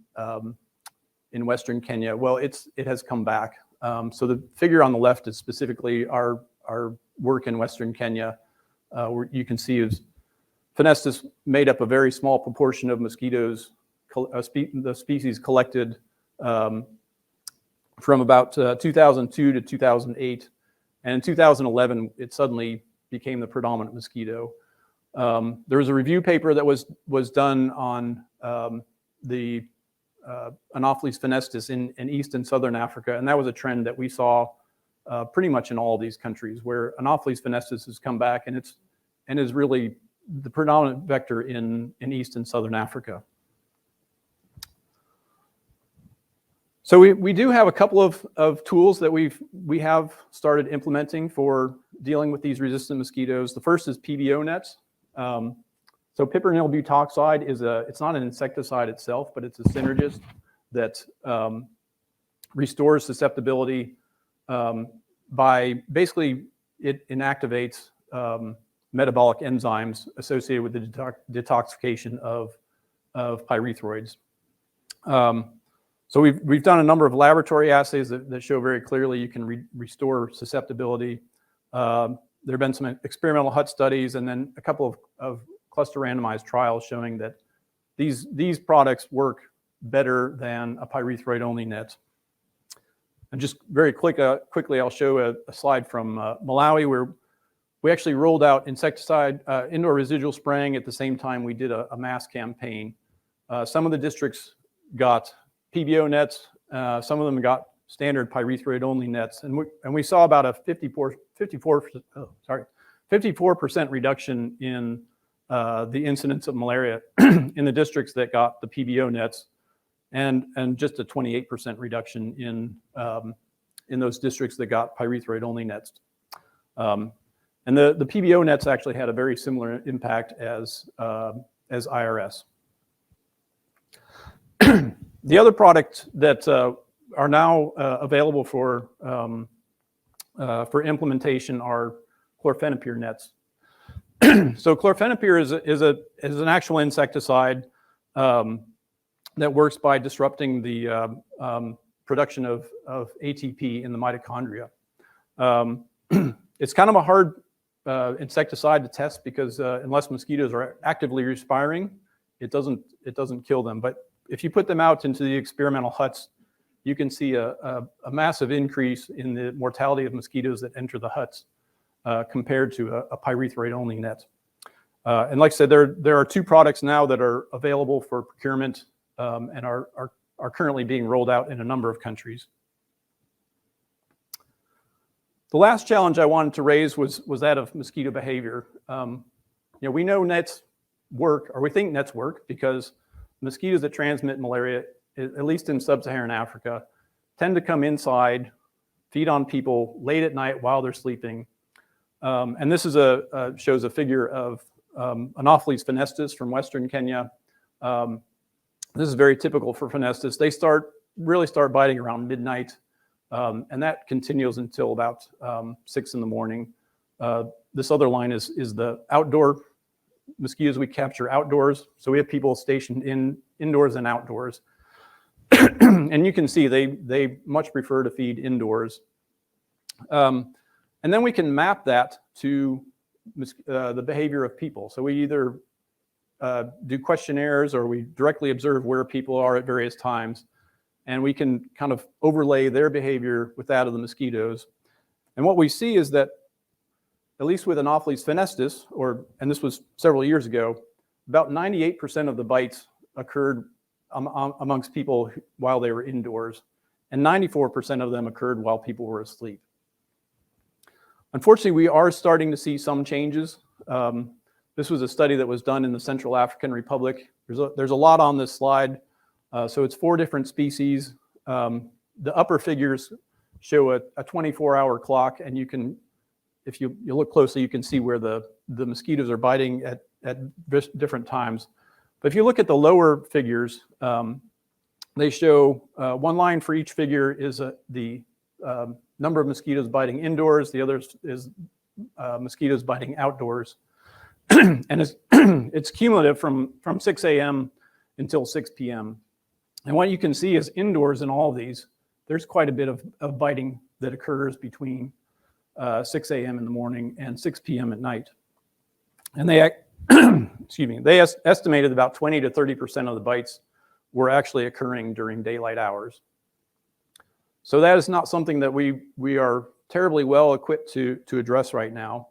Western Kenya. Well, it has come back. So the figure on the left is specifically our work in Western Kenya, where you can see is fenestis made up a very small proportion of mosquitoes, the species collected from about 2002 to 2008. And in 2011, it suddenly became the predominant mosquito. There was a review paper that was done on the Anopheles fenestis in East and Southern Africa, and that was a trend that we saw pretty much in all of these countries, where Anopheles fenestis has come back and is really the predominant vector in East and Southern Africa. So we do have a couple of tools that we have started implementing for dealing with these resistant mosquitoes. The first is PBO nets. So piperonyl butoxide it's not an insecticide itself, but it's a synergist that restores susceptibility by basically it inactivates metabolic enzymes associated with the detoxification of pyrethroids. So we've done a number of laboratory assays that show very clearly you can restore susceptibility. There have been some experimental hut studies and then a couple of cluster randomized trials showing that these products work better than a pyrethroid-only net. And just very quickly, I'll show a slide from Malawi, where we actually rolled out insecticide, indoor residual spraying at the same time we did a mass campaign. Some of the districts got PBO nets, some of them got standard pyrethroid-only nets, and we saw about a 54% reduction in the incidence of malaria in the districts that got the PBO nets, and just a 28% reduction in those districts that got pyrethroid-only nets. And the PBO nets actually had a very similar impact as IRS. The other products that are now available for implementation are chlorphenapyr nets. So chlorphenapyr is an actual insecticide that works by disrupting the production of ATP in the mitochondria. It's kind of a hard insecticide to test because unless mosquitoes are actively respiring, it doesn't kill them. But if you put them out into the experimental huts, you can see a massive increase in the mortality of mosquitoes that enter the huts compared to a pyrethroid-only net. And like I said, there are 2 products now that are available for procurement and are currently being rolled out in a number of countries. The last challenge I wanted to raise was that of mosquito behavior. We know nets work, or we think nets work, because mosquitoes that transmit malaria, at least in sub-Saharan Africa, tend to come inside, feed on people late at night while they're sleeping. And this shows a figure of Anopheles fenestis from Western Kenya. This is very typical for fenestis. They really start biting around midnight. And that continues until about 6 in the morning. This other line is the outdoor mosquitoes we capture outdoors. So we have people stationed indoors and outdoors. And you can see they much prefer to feed indoors. And then we can map that to the behavior of people. So we either do questionnaires or we directly observe where people are at various times. And we can kind of overlay their behavior with that of the mosquitoes. And what we see is that, at least with Anopheles fenestis, and this was several years ago, about 98% of the bites occurred amongst people while they were indoors, and 94% of them occurred while people were asleep. Unfortunately, we are starting to see some changes. This was a study that was done in the Central African Republic. There's a lot on this slide. So it's 4 different species. The upper figures show a 24-hour clock, and you can, if you look closely, you can see where the mosquitoes are biting at different times. But if you look at the lower figures, they show 1 line for each figure is the number of mosquitoes biting indoors. The other is mosquitoes biting outdoors. And it's cumulative from 6 a.m. until 6 p.m. And what you can see is indoors in all of these, there's quite a bit of biting that occurs between 6 a.m. in the morning and 6 p.m. at night. And they, excuse me, they estimated about 20 to 30% of the bites were actually occurring during daylight hours. So that is not something that we are terribly well equipped to address right now.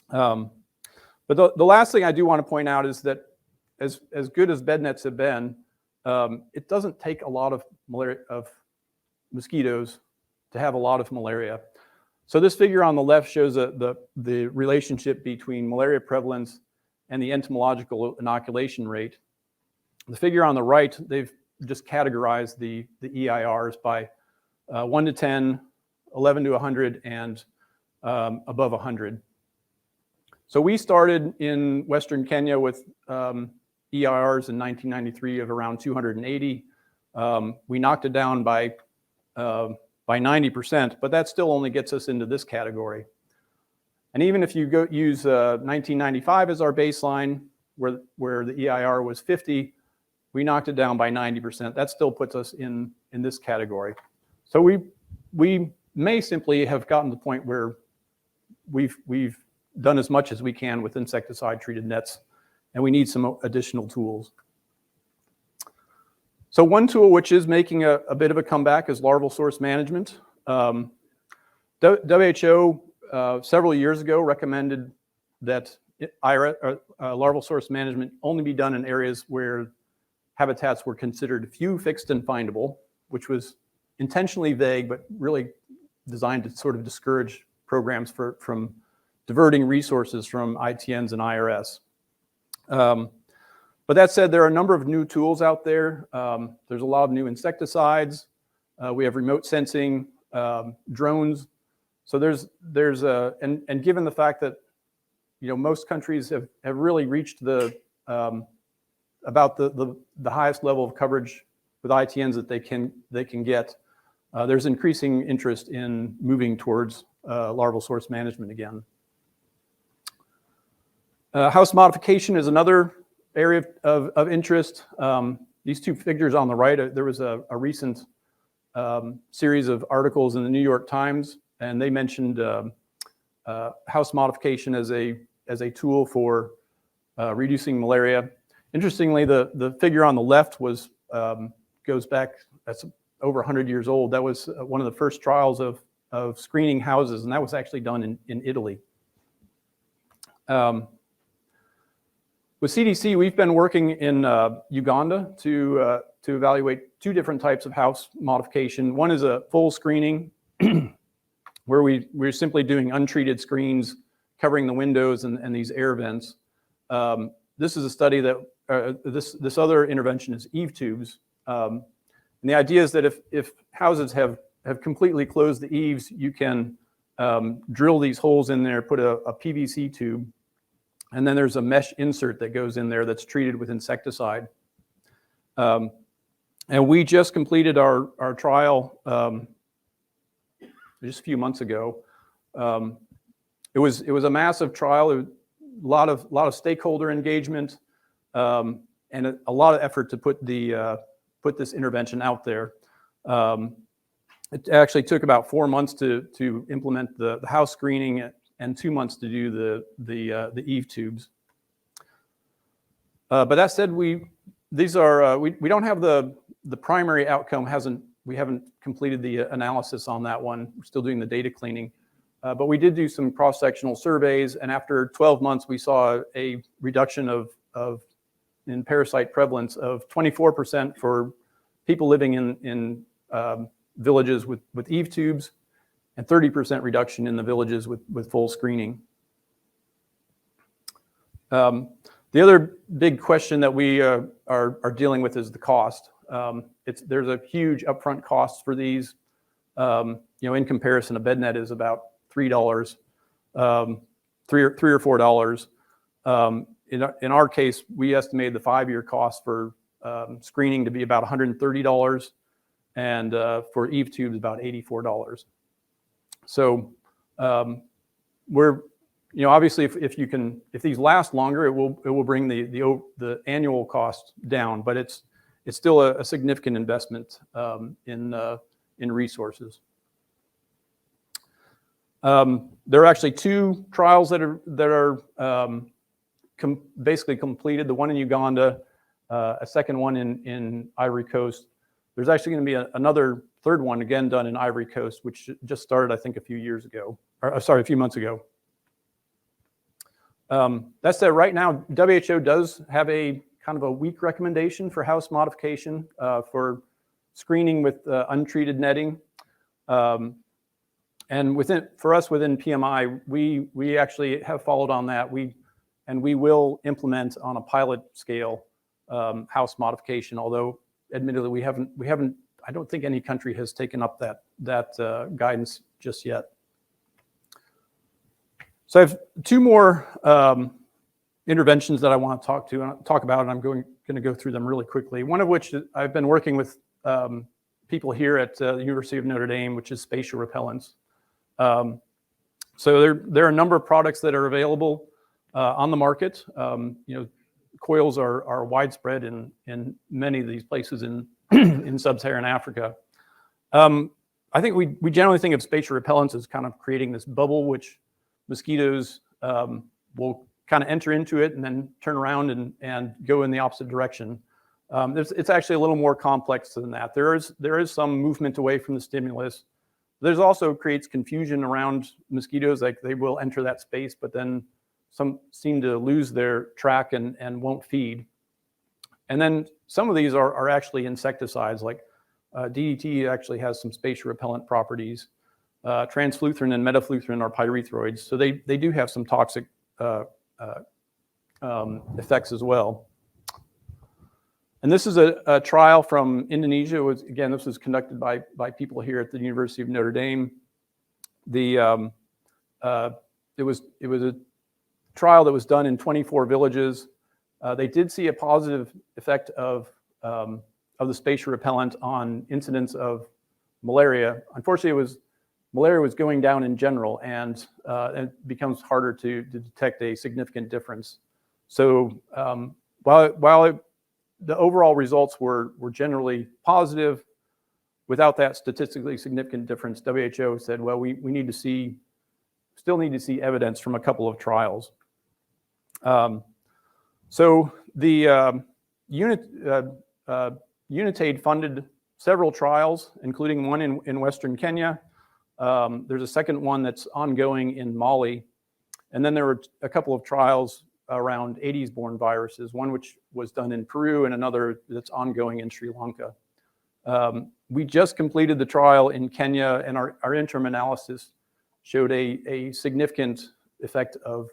But the last thing I do want to point out is that as good as bed nets have been, it doesn't take a lot of mosquitoes to have a lot of malaria. So this figure on the left shows the relationship between malaria prevalence and the entomological inoculation rate. The figure on the right, they've just categorized the EIRs by 1 to 10, 11 to 100, and above 100. So we started in Western Kenya with EIRs in 1993 of around 280. We knocked it down by 90%, but that still only gets us into this category. And even if you use 1995 as our baseline, where the EIR was 50, we knocked it down by 90%. That still puts us in this category. So we may simply have gotten to the point where we've done as much as we can with insecticide-treated nets, and we need some additional tools. So one tool which is making a bit of a comeback is larval source management. WHO several years ago recommended that larval source management only be done in areas where habitats were considered few, fixed, and findable, which was intentionally vague, but really designed to sort of discourage programs from diverting resources from ITNs and IRS. But that said, there are a number of new tools out there. There's a lot of new insecticides. We have remote sensing, drones. So and given the fact that most countries have really reached about the highest level of coverage with ITNs that they can get, there's increasing interest in moving towards larval source management again. House modification is another area of interest. These 2 figures on the right, there was a recent series of articles in the New York Times, and they mentioned house modification as a tool for reducing malaria. Interestingly, the figure on the left goes back, that's over 100 years old. That was one of the first trials of screening houses, and that was actually done in Italy. With CDC, we've been working in Uganda to evaluate 2 different types of house modification. One is a full screening, where we're simply doing untreated screens, covering the windows and these air vents. This is a study that, this other intervention is eave tubes. And the idea is that if houses have completely closed the eaves, you can drill these holes in there, put a PVC tube, and then there's a mesh insert that goes in there that's treated with insecticide. And we just completed our trial just a few months ago. It was a massive trial. It was a lot of stakeholder engagement, and a lot of effort to put this intervention out there. It actually took about 4 months to implement the house screening and 2 months to do the eave tubes. But that said, we don't have the primary outcome. We haven't completed the analysis on that one. We're still doing the data cleaning. But we did do some cross-sectional surveys, and after 12 months, we saw a reduction in parasite prevalence of 24% for people living in villages with eave tubes, and 30% reduction in the villages with full screening. The other big question that we are dealing with is the cost. There's a huge upfront cost for these. In comparison, a bed net is about $3, $3 or $4. In our case, we estimated the 5-year cost for screening to be about $130, and for eave tubes about $84. So we're, obviously if these last longer, it will bring the annual cost down, but it's still a significant investment in resources. There are actually 2 trials that are basically completed. The one in Uganda, a second one in Ivory Coast. There's actually going to be another third one again done in Ivory Coast, which just started, I think, a few months ago. That said, right now, WHO does have a kind of a weak recommendation for house modification for screening with untreated netting. And for us within PMI, we actually have followed on that. We will implement on a pilot scale house modification, although admittedly we haven't. I don't think any country has taken up that guidance just yet. So I have 2 more interventions that I want to talk about, and I'm going to go through them really quickly. One of which I've been working with people here at the University of Notre Dame, which is spatial repellents. So there are a number of products that are available on the market. Coils are widespread in many of these places in sub-Saharan Africa. I think we generally think of spatial repellents as kind of creating this bubble, which mosquitoes will kind of enter into it and then turn around and go in the opposite direction. It's actually a little more complex than that. There is some movement away from the stimulus. There's also creates confusion around mosquitoes, like they will enter that space, but then some seem to lose their track and won't feed. And then some of these are actually insecticides, like DDT actually has some spatial repellent properties. Transfluthrin and metafluthrin are pyrethroids, so they do have some toxic effects as well. And this is a trial from Indonesia. This was conducted by people here at the University of Notre Dame. It was a trial that was done in 24 villages. They did see a positive effect of the spatial repellent on incidence of malaria. Unfortunately, malaria was going down in general, and it becomes harder to detect a significant difference. So while the overall results were generally positive, without that statistically significant difference, WHO said, well, we still need to see evidence from a couple of trials. So the UNITAID funded several trials, including one in Western Kenya. There's a second one that's ongoing in Mali. And then there were a couple of trials around Aedes-borne viruses, one which was done in Peru and another that's ongoing in Sri Lanka. We just completed the trial in Kenya, and our interim analysis showed a significant effect of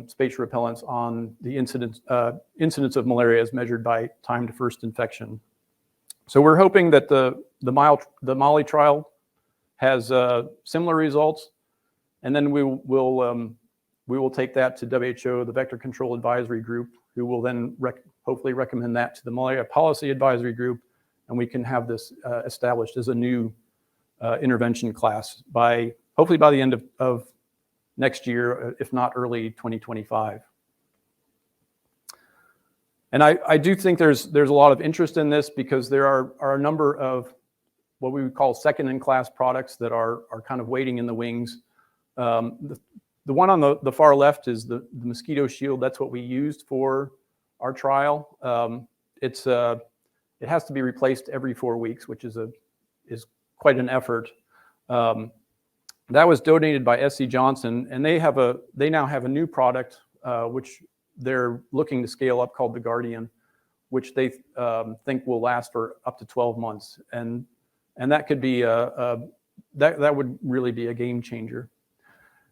spatial repellents on the incidence of malaria as measured by time to first infection. So we're hoping that the Mali trial has similar results, and then we will take that to WHO, the Vector Control Advisory Group, who will then hopefully recommend that to the Malaria Policy Advisory Group, and we can have this established as a new intervention class hopefully by the end of next year, if not early 2025. And I do think there's a lot of interest in this because there are a number of what we would call second-in-class products that are kind of waiting in the wings. The one on the far left is the mosquito shield. That's what we used for our trial. It has to be replaced every 4 weeks, which is quite an effort. That was donated by SC Johnson, and they now have a new product which they're looking to scale up called the Guardian, which they think will last for up to 12 months, and that could be that would really be a game changer.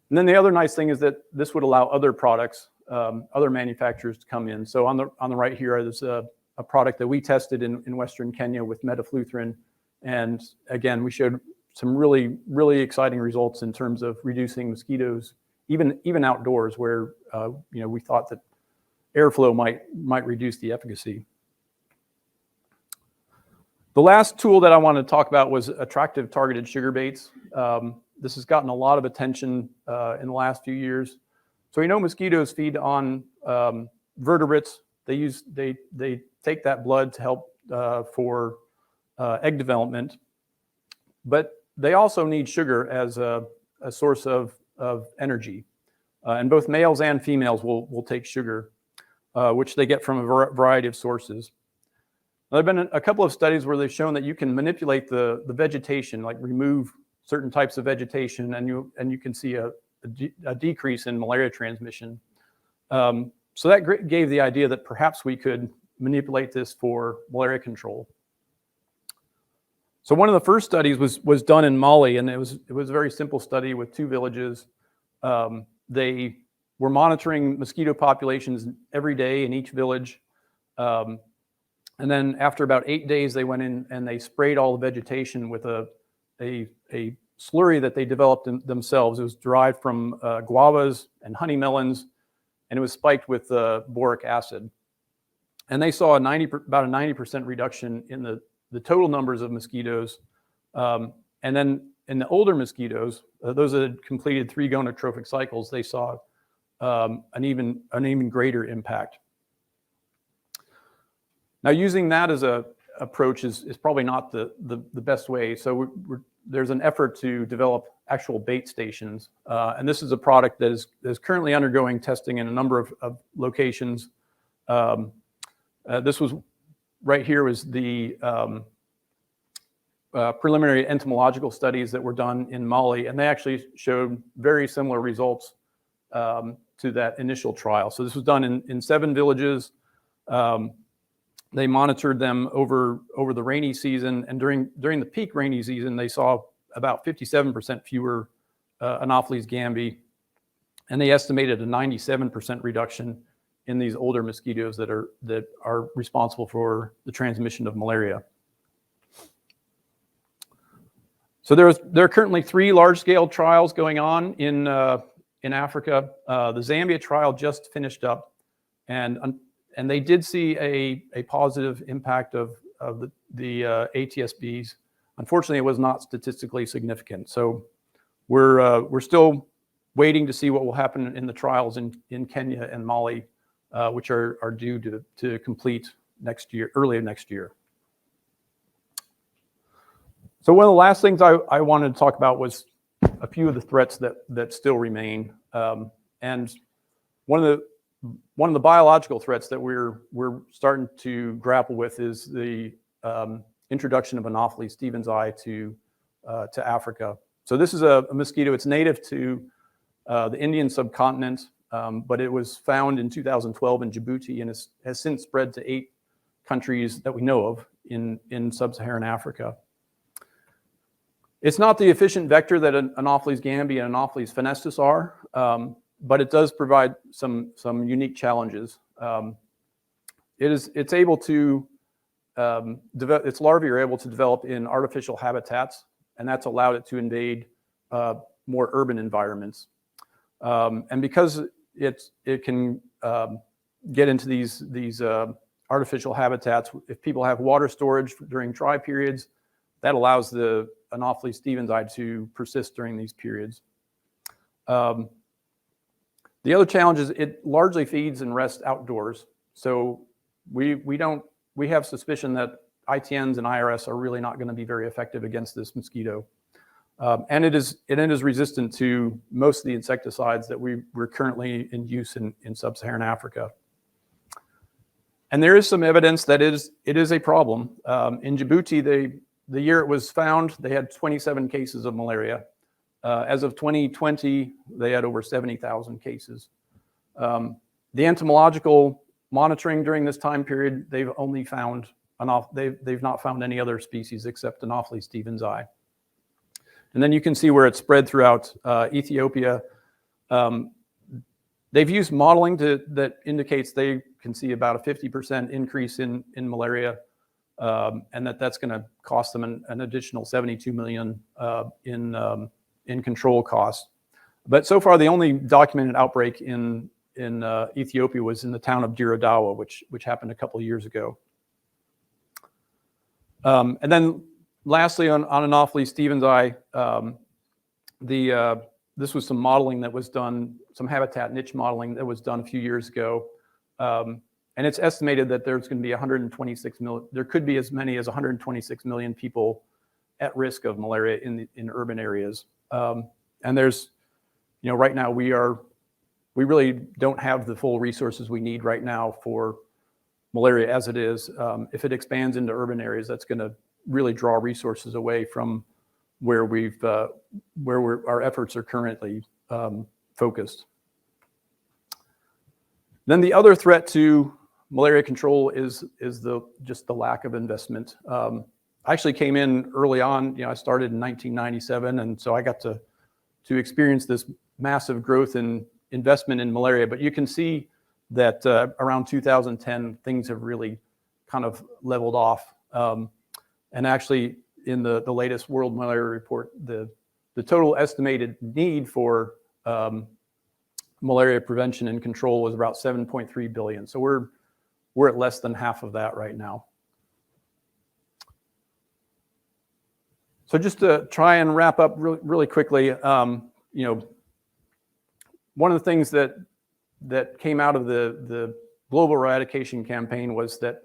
And then the other nice thing is that this would allow other products, other manufacturers to come in. So on the right here, there's a product that we tested in Western Kenya with metafluthrin, and again, we showed some really, really exciting results in terms of reducing mosquitoes, even outdoors where we thought that airflow might reduce the efficacy. The last tool that I wanted to talk about was attractive targeted sugar baits. This has gotten a lot of attention in the last few years. So we know mosquitoes feed on vertebrates. They take that blood to help for egg development, but they also need sugar as a source of energy. And both males and females will take sugar, which they get from a variety of sources. There have been a couple of studies where they've shown that you can manipulate the vegetation, like remove certain types of vegetation, and you can see a decrease in malaria transmission. So that gave the idea that perhaps we could manipulate this for malaria control. So one of the first studies was done in Mali, and it was a very simple study with 2 villages. They were monitoring mosquito populations every day in each village. And then after about 8 days, they went in and they sprayed all the vegetation with a slurry that they developed themselves. It was derived from guavas and honey melons, and it was spiked with boric acid. And they saw about a 90% reduction in the total numbers of mosquitoes. And then in the older mosquitoes, those that had completed 3 gonotrophic cycles, they saw an even greater impact. Now, using that as a approach is probably not the best way. So there's an effort to develop actual bait stations. And this is a product that is currently undergoing testing in a number of locations. This was right here was the preliminary entomological studies that were done in Mali, and they actually showed very similar results to that initial trial. So this was done in 7 villages. They monitored them over the rainy season, and during the peak rainy season, they saw about 57% fewer Anopheles gambiae, and they estimated a 97% reduction in these older mosquitoes that are responsible for the transmission of malaria. So there are currently 3 large-scale trials going on in Africa. The Zambia trial just finished up, and they did see a positive impact of the ATSBs. Unfortunately, it was not statistically significant. So we're still waiting to see what will happen in the trials in Kenya and Mali, which are due to complete next year, early next year. So one of the last things I wanted to talk about was a few of the threats that still remain. And one of the biological threats that we're starting to grapple with is the introduction of Anopheles stevensii to Africa. So this is a mosquito. It's native to the Indian subcontinent, but it was found in 2012 in Djibouti and has since spread to 8 countries that we know of in sub-Saharan Africa. It's not the efficient vector that Anopheles gambiae and Anopheles fenestis are, but it does provide some unique challenges. It's able to its larvae are able to develop in artificial habitats, and that's allowed it to invade more urban environments. And because it can get into these artificial habitats, if people have water storage during dry periods, that allows the Anopheles stevensii to persist during these periods. The other challenge is it largely feeds and rests outdoors. So we have suspicion that ITNs and IRS are really not going to be very effective against this mosquito. And it is resistant to most of the insecticides that we're currently in use in sub-Saharan Africa. And there is some evidence that it is a problem. In Djibouti, the year it was found, they had 27 cases of malaria. As of 2020, they had over 70,000 cases. The entomological monitoring during this time period, they've only found they've not found any other species except Anopheles stevensii. And then you can see where it's spread throughout Ethiopia. They've used modeling that indicates they can see about a 50% increase in malaria, and that's going to cost them an additional $72 million in control costs. But so far, the only documented outbreak in Ethiopia was in the town of Diradawa, which happened a couple of years ago. And then lastly, on Anopheles stevensii, this was some modeling that was done, some habitat niche modeling that was done a few years ago. And it's estimated that there's going to be 126 million, there could be as many as 126 million people at risk of malaria in urban areas. And there's, right now we really don't have the full resources we need right now for malaria as it is. If it expands into urban areas, that's going to really draw resources away from where our efforts are currently focused. Then the other threat to malaria control is just the lack of investment. I actually came in early on. I started in 1997, and so I got to experience this massive growth in investment in malaria. But you can see that around 2010, things have really kind of leveled off. And actually, in the latest World Malaria Report, the total estimated need for malaria prevention and control was about 7.3 billion. So we're at less than half of that right now. So just to try and wrap up really quickly, one of the things that came out of the Global Eradication Campaign was that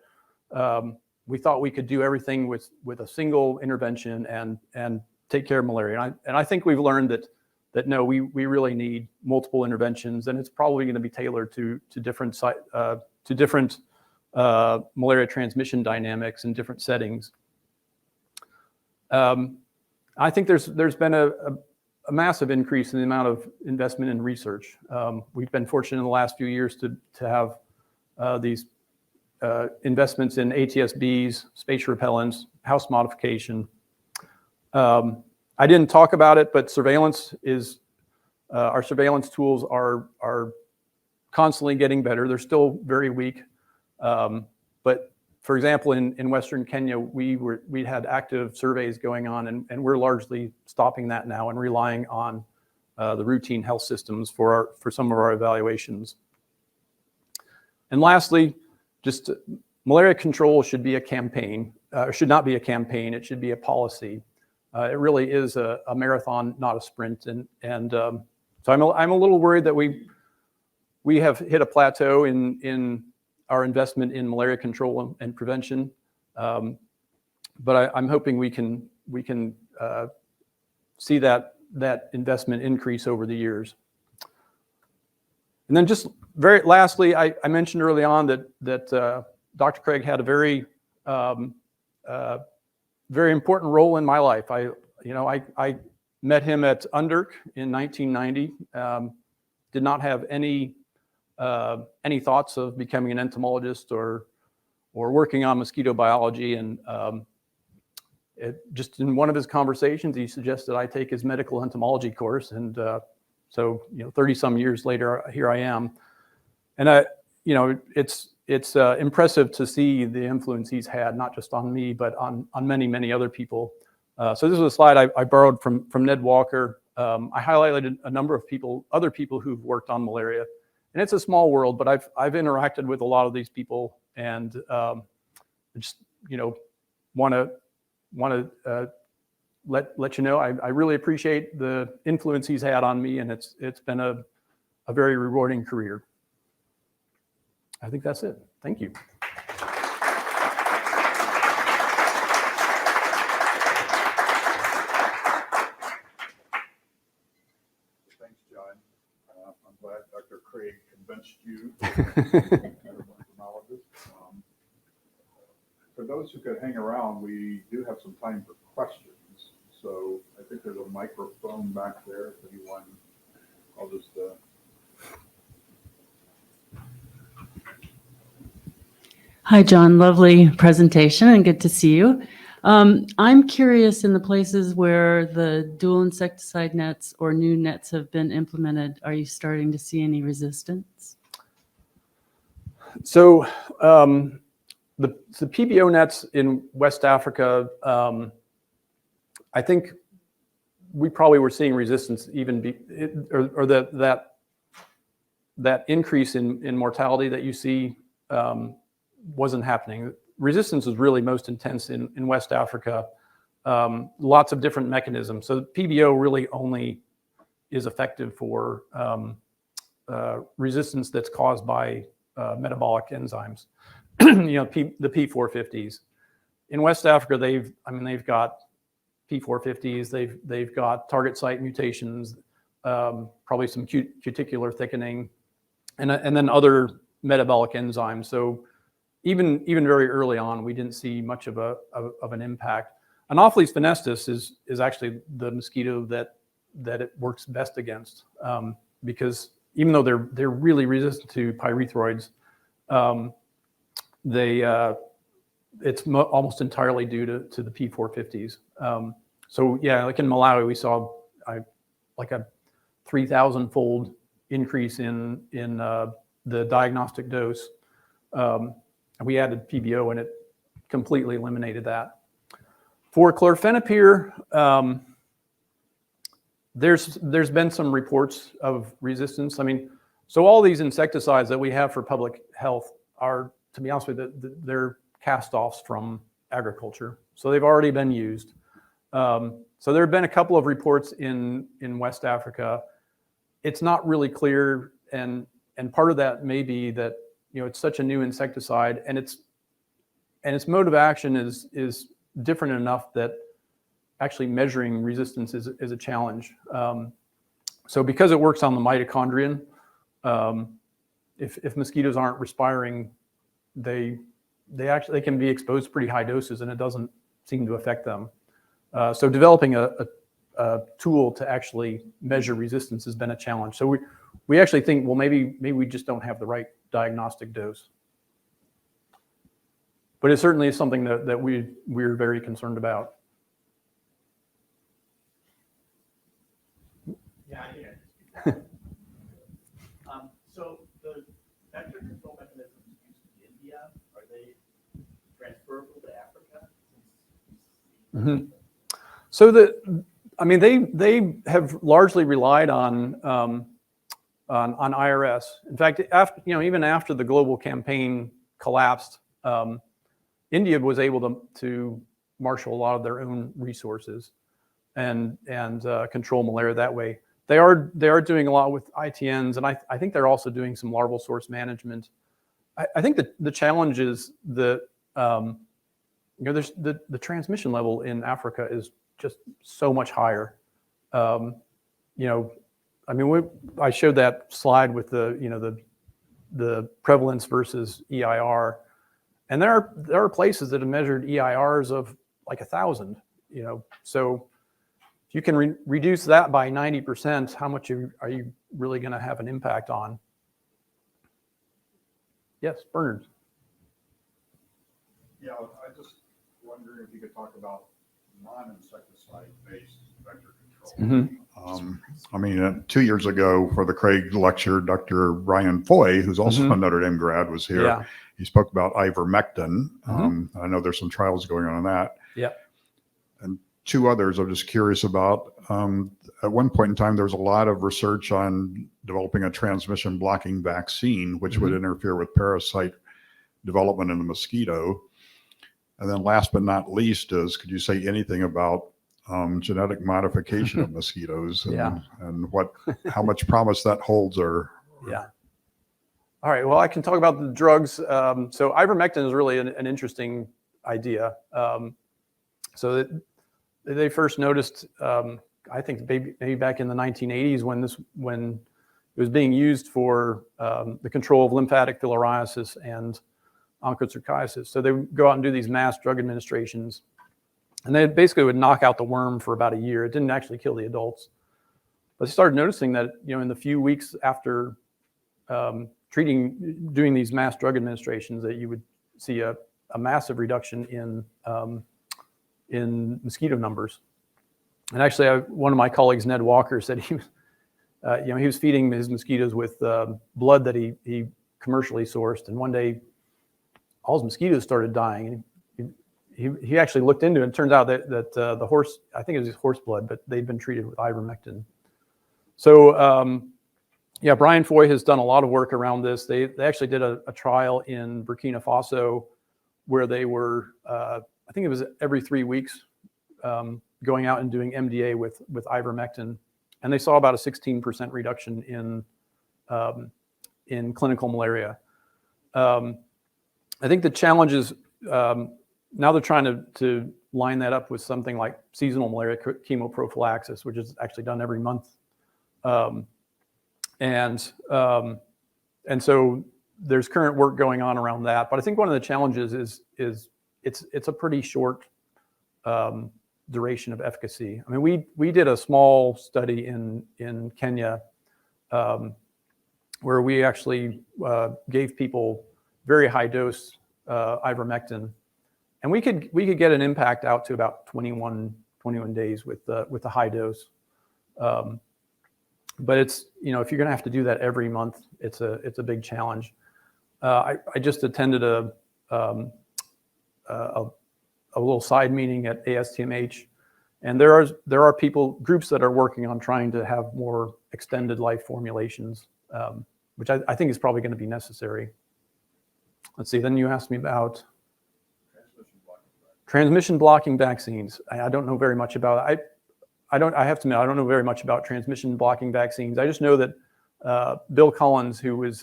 we thought we could do everything with a single intervention and take care of malaria. And I think we've learned that no, we really need multiple interventions, and it's probably going to be tailored to different malaria transmission dynamics in different settings. I think there's been a massive increase in the amount of investment in research. We've been fortunate in the last few years to have these investments in ATSBs, spatial repellents, house modification. I didn't talk about it, but surveillance is, our surveillance tools are constantly getting better. They're still very weak. But for example, in Western Kenya, we had active surveys going on, and we're largely stopping that now and relying on the routine health systems for some of our evaluations. And lastly, just malaria control should be a campaign, should not be a campaign, it should be a policy. It really is a marathon, not a sprint. And so I'm a little worried that we have hit a plateau in our investment in malaria control and prevention. But I'm hoping we can see that investment increase over the years. And then just very lastly, I mentioned early on that Dr. Craig had a very important role in my life. I met him at UNDERC in 1990. Did not have any thoughts of becoming an entomologist or working on mosquito biology. And just in one of his conversations, he suggested I take his medical entomology course. And so 30 some years later, here I am. And it's impressive to see the influence he's had, not just on me, but on many, many other people. So this is a slide I borrowed from Ned Walker. I highlighted a number of other people who've worked on malaria. And it's a small world, but I've interacted with a lot of these people, and just want to let you know I really appreciate the influence he's had on me, and it's been a very rewarding career. I think that's it. Thank you. Thanks, John. I'm glad Dr. Craig convinced you. For those who could hang around, we do have some time for questions. So I think there's a microphone back there. If anyone, I'll just. Hi, John. Lovely presentation and good to see you. I'm curious, in the places where the dual insecticide nets or new nets have been implemented, are you starting to see any resistance? So the PBO nets in West Africa, I think we probably were seeing resistance even that increase in mortality that you see wasn't happening. Resistance was really most intense in West Africa. Lots of different mechanisms. So PBO really only is effective for resistance that's caused by metabolic enzymes. The P450s. In West Africa, they've got P450s. They've got target site mutations, probably some cuticular thickening, and then other metabolic enzymes. So even very early on, we didn't see much of an impact. Anopheles fenestis is actually the mosquito that it works best against, because even though they're really resistant to pyrethroids, it's almost entirely due to the P450s. So yeah, like in Malawi, we saw like a 3,000-fold increase in the diagnostic dose. We added PBO and it completely eliminated that. For chlorfenapyr, there's been some reports of resistance. So all these insecticides that we have for public health are, to be honest with you, they're cast-offs from agriculture. So they've already been used. So there have been a couple of reports in West Africa. It's not really clear, and part of that may be that it's such a new insecticide, and its mode of action is different enough that actually measuring resistance is a challenge. So because it works on the mitochondrion, if mosquitoes aren't respiring, they can be exposed to pretty high doses, and it doesn't seem to affect them. So developing a tool to actually measure resistance has been a challenge. So we actually think, well, maybe we just don't have the right diagnostic dose. But it certainly is something that we're very concerned about. Yeah, so the vector control mechanisms used in India, are they transferable to Africa? Mm-hmm. So they have largely relied on IRS. In fact, even after the global campaign collapsed, India was able to marshal a lot of their own resources and control malaria that way. They are doing a lot with ITNs, and I think they're also doing some larval source management. I think that the challenge is that there's the transmission level in Africa is just so much higher. I showed that slide with the prevalence versus EIR, and there are places that have measured EIRs of like 1,000. So if you can reduce that by 90%, how much are you really going to have an impact on? Yes, Bernard. Yeah, I just wondering if you could talk about non-insecticide-based vector control. Mm-hmm. 2 years ago for the Craig lecture, Dr. Ryan Foy, who's also a Notre Dame grad, was here. Yeah. He spoke about ivermectin. I know there's some trials going on that. Yeah. And two others I'm just curious about. At one point in time, there was a lot of research on developing a transmission blocking vaccine, which would interfere with parasite development in the mosquito. And then last but not least could you say anything about genetic modification of mosquitoes and, Yeah. and how much promise that holds or Yeah. All right. Well, I can talk about the drugs. So ivermectin is really an interesting idea. So they first noticed, I think maybe back in the 1980s when it was being used for the control of lymphatic filariasis and onchocerciasis. So they would go out and do these mass drug administrations, and they basically would knock out the worm for about a year. It didn't actually kill the adults, but they started noticing that in the few weeks after doing these mass drug administrations, that you would see a massive reduction in mosquito numbers. And actually, one of my colleagues, Ned Walker, said he was feeding his mosquitoes with blood that he commercially sourced, and one day all his mosquitoes started dying. And he actually looked into it. And it turns out that the horse, I think it was his horse blood, but they'd been treated with ivermectin. So yeah, Brian Foy has done a lot of work around this. They actually did a trial in Burkina Faso where they were, I think it was every 3 weeks, going out and doing MDA with ivermectin, and they saw about a 16% reduction in clinical malaria. I think the challenge is now they're trying to line that up with something like seasonal malaria chemoprophylaxis, which is actually done every month. And so there's current work going on around that. But I think one of the challenges is it's a pretty short duration of efficacy. I mean, we did a small study in Kenya where we actually gave people very high dose ivermectin, and we could get an impact out to about 21 days with the high dose. But it's, if you're going to have to do that every month, it's a big challenge. I just attended a little side meeting at ASTMH, and there are groups that are working on trying to have more extended life formulations, which I think is probably going to be necessary. Let's see. Then you asked me about transmission blocking vaccines. I don't know very much about it. I have to admit, I don't know very much about transmission blocking vaccines. I just know that Bill Collins, who was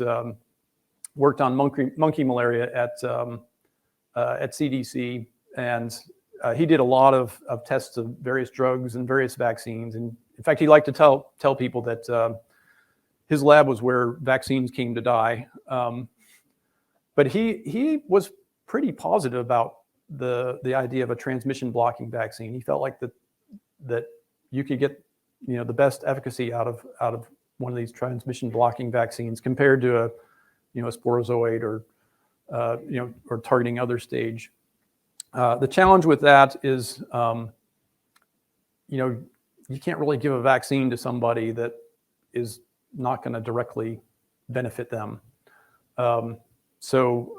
worked on monkey malaria at CDC, and he did a lot of tests of various drugs and various vaccines. And in fact, he liked to tell people that his lab was where vaccines came to die. But he was pretty positive about the idea of a transmission blocking vaccine. He felt like that you could get the best efficacy out of one of these transmission blocking vaccines compared to a sporozoid or targeting other stage. The challenge with that is you can't really give a vaccine to somebody that is not going to directly benefit them. So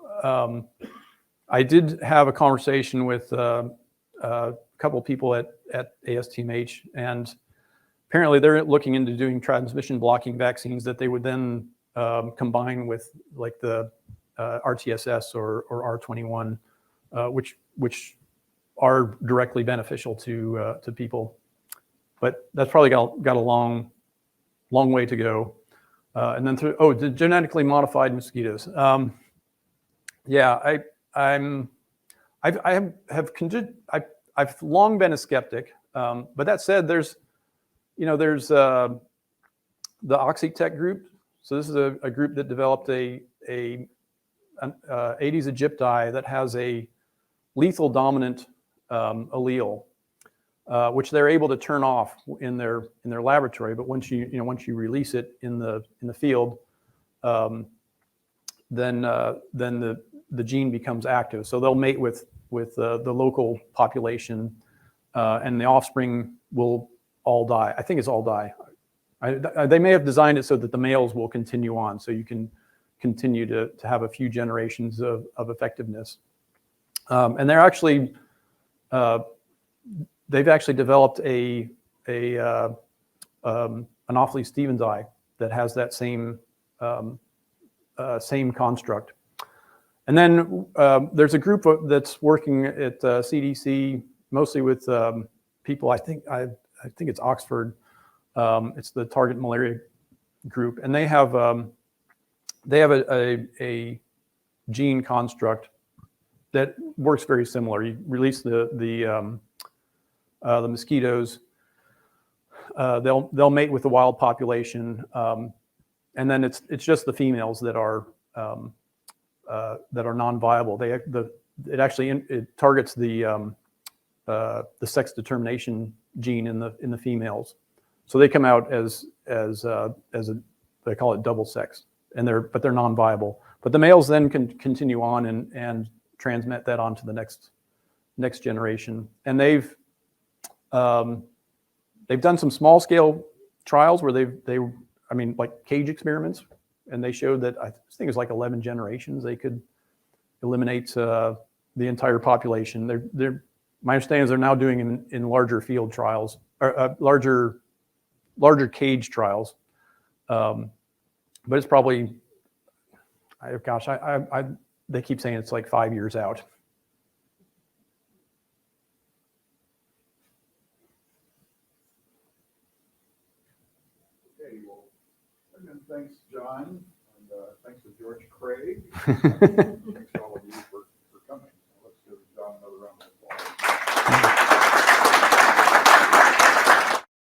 I did have a conversation with a couple people at ASTMH, and apparently they're looking into doing transmission blocking vaccines that they would then combine with like the RTSS or R21, which are directly beneficial to people. But that's probably got a long way to go. And then the genetically modified mosquitoes. Yeah, I've long been a skeptic, but that said, there's the Oxytec group. So this is a group that developed an Aedes aegypti that has a lethal dominant allele, which they're able to turn off in their laboratory. But once you release it in the field, then the gene becomes active. So they'll mate with the local population, and the offspring will all die. I think it's all die. They may have designed it so that the males will continue on, so you can continue to have a few generations of effectiveness. And they've actually developed an Anopheles stevens that has that same construct. And then there's a group that's working at CDC, mostly with people, I think it's Oxford. It's the Target Malaria Group, and they have a gene construct that works very similar. You release the mosquitoes. They'll mate with the wild population, and then it's just the females that are non-viable. It actually targets the sex determination gene in the females, so they come out as they call it double sex, but they're non-viable. But the males then can continue on and transmit that onto the next generation. And they've done some small scale trials where like cage experiments, and they showed that I think it's like 11 generations they could eliminate the entire population. My understanding is they're now doing in larger field trials, or larger cage trials. But it's probably, they keep saying it's like 5 years out. Okay, well, again, thanks, John, and thanks to George Craig.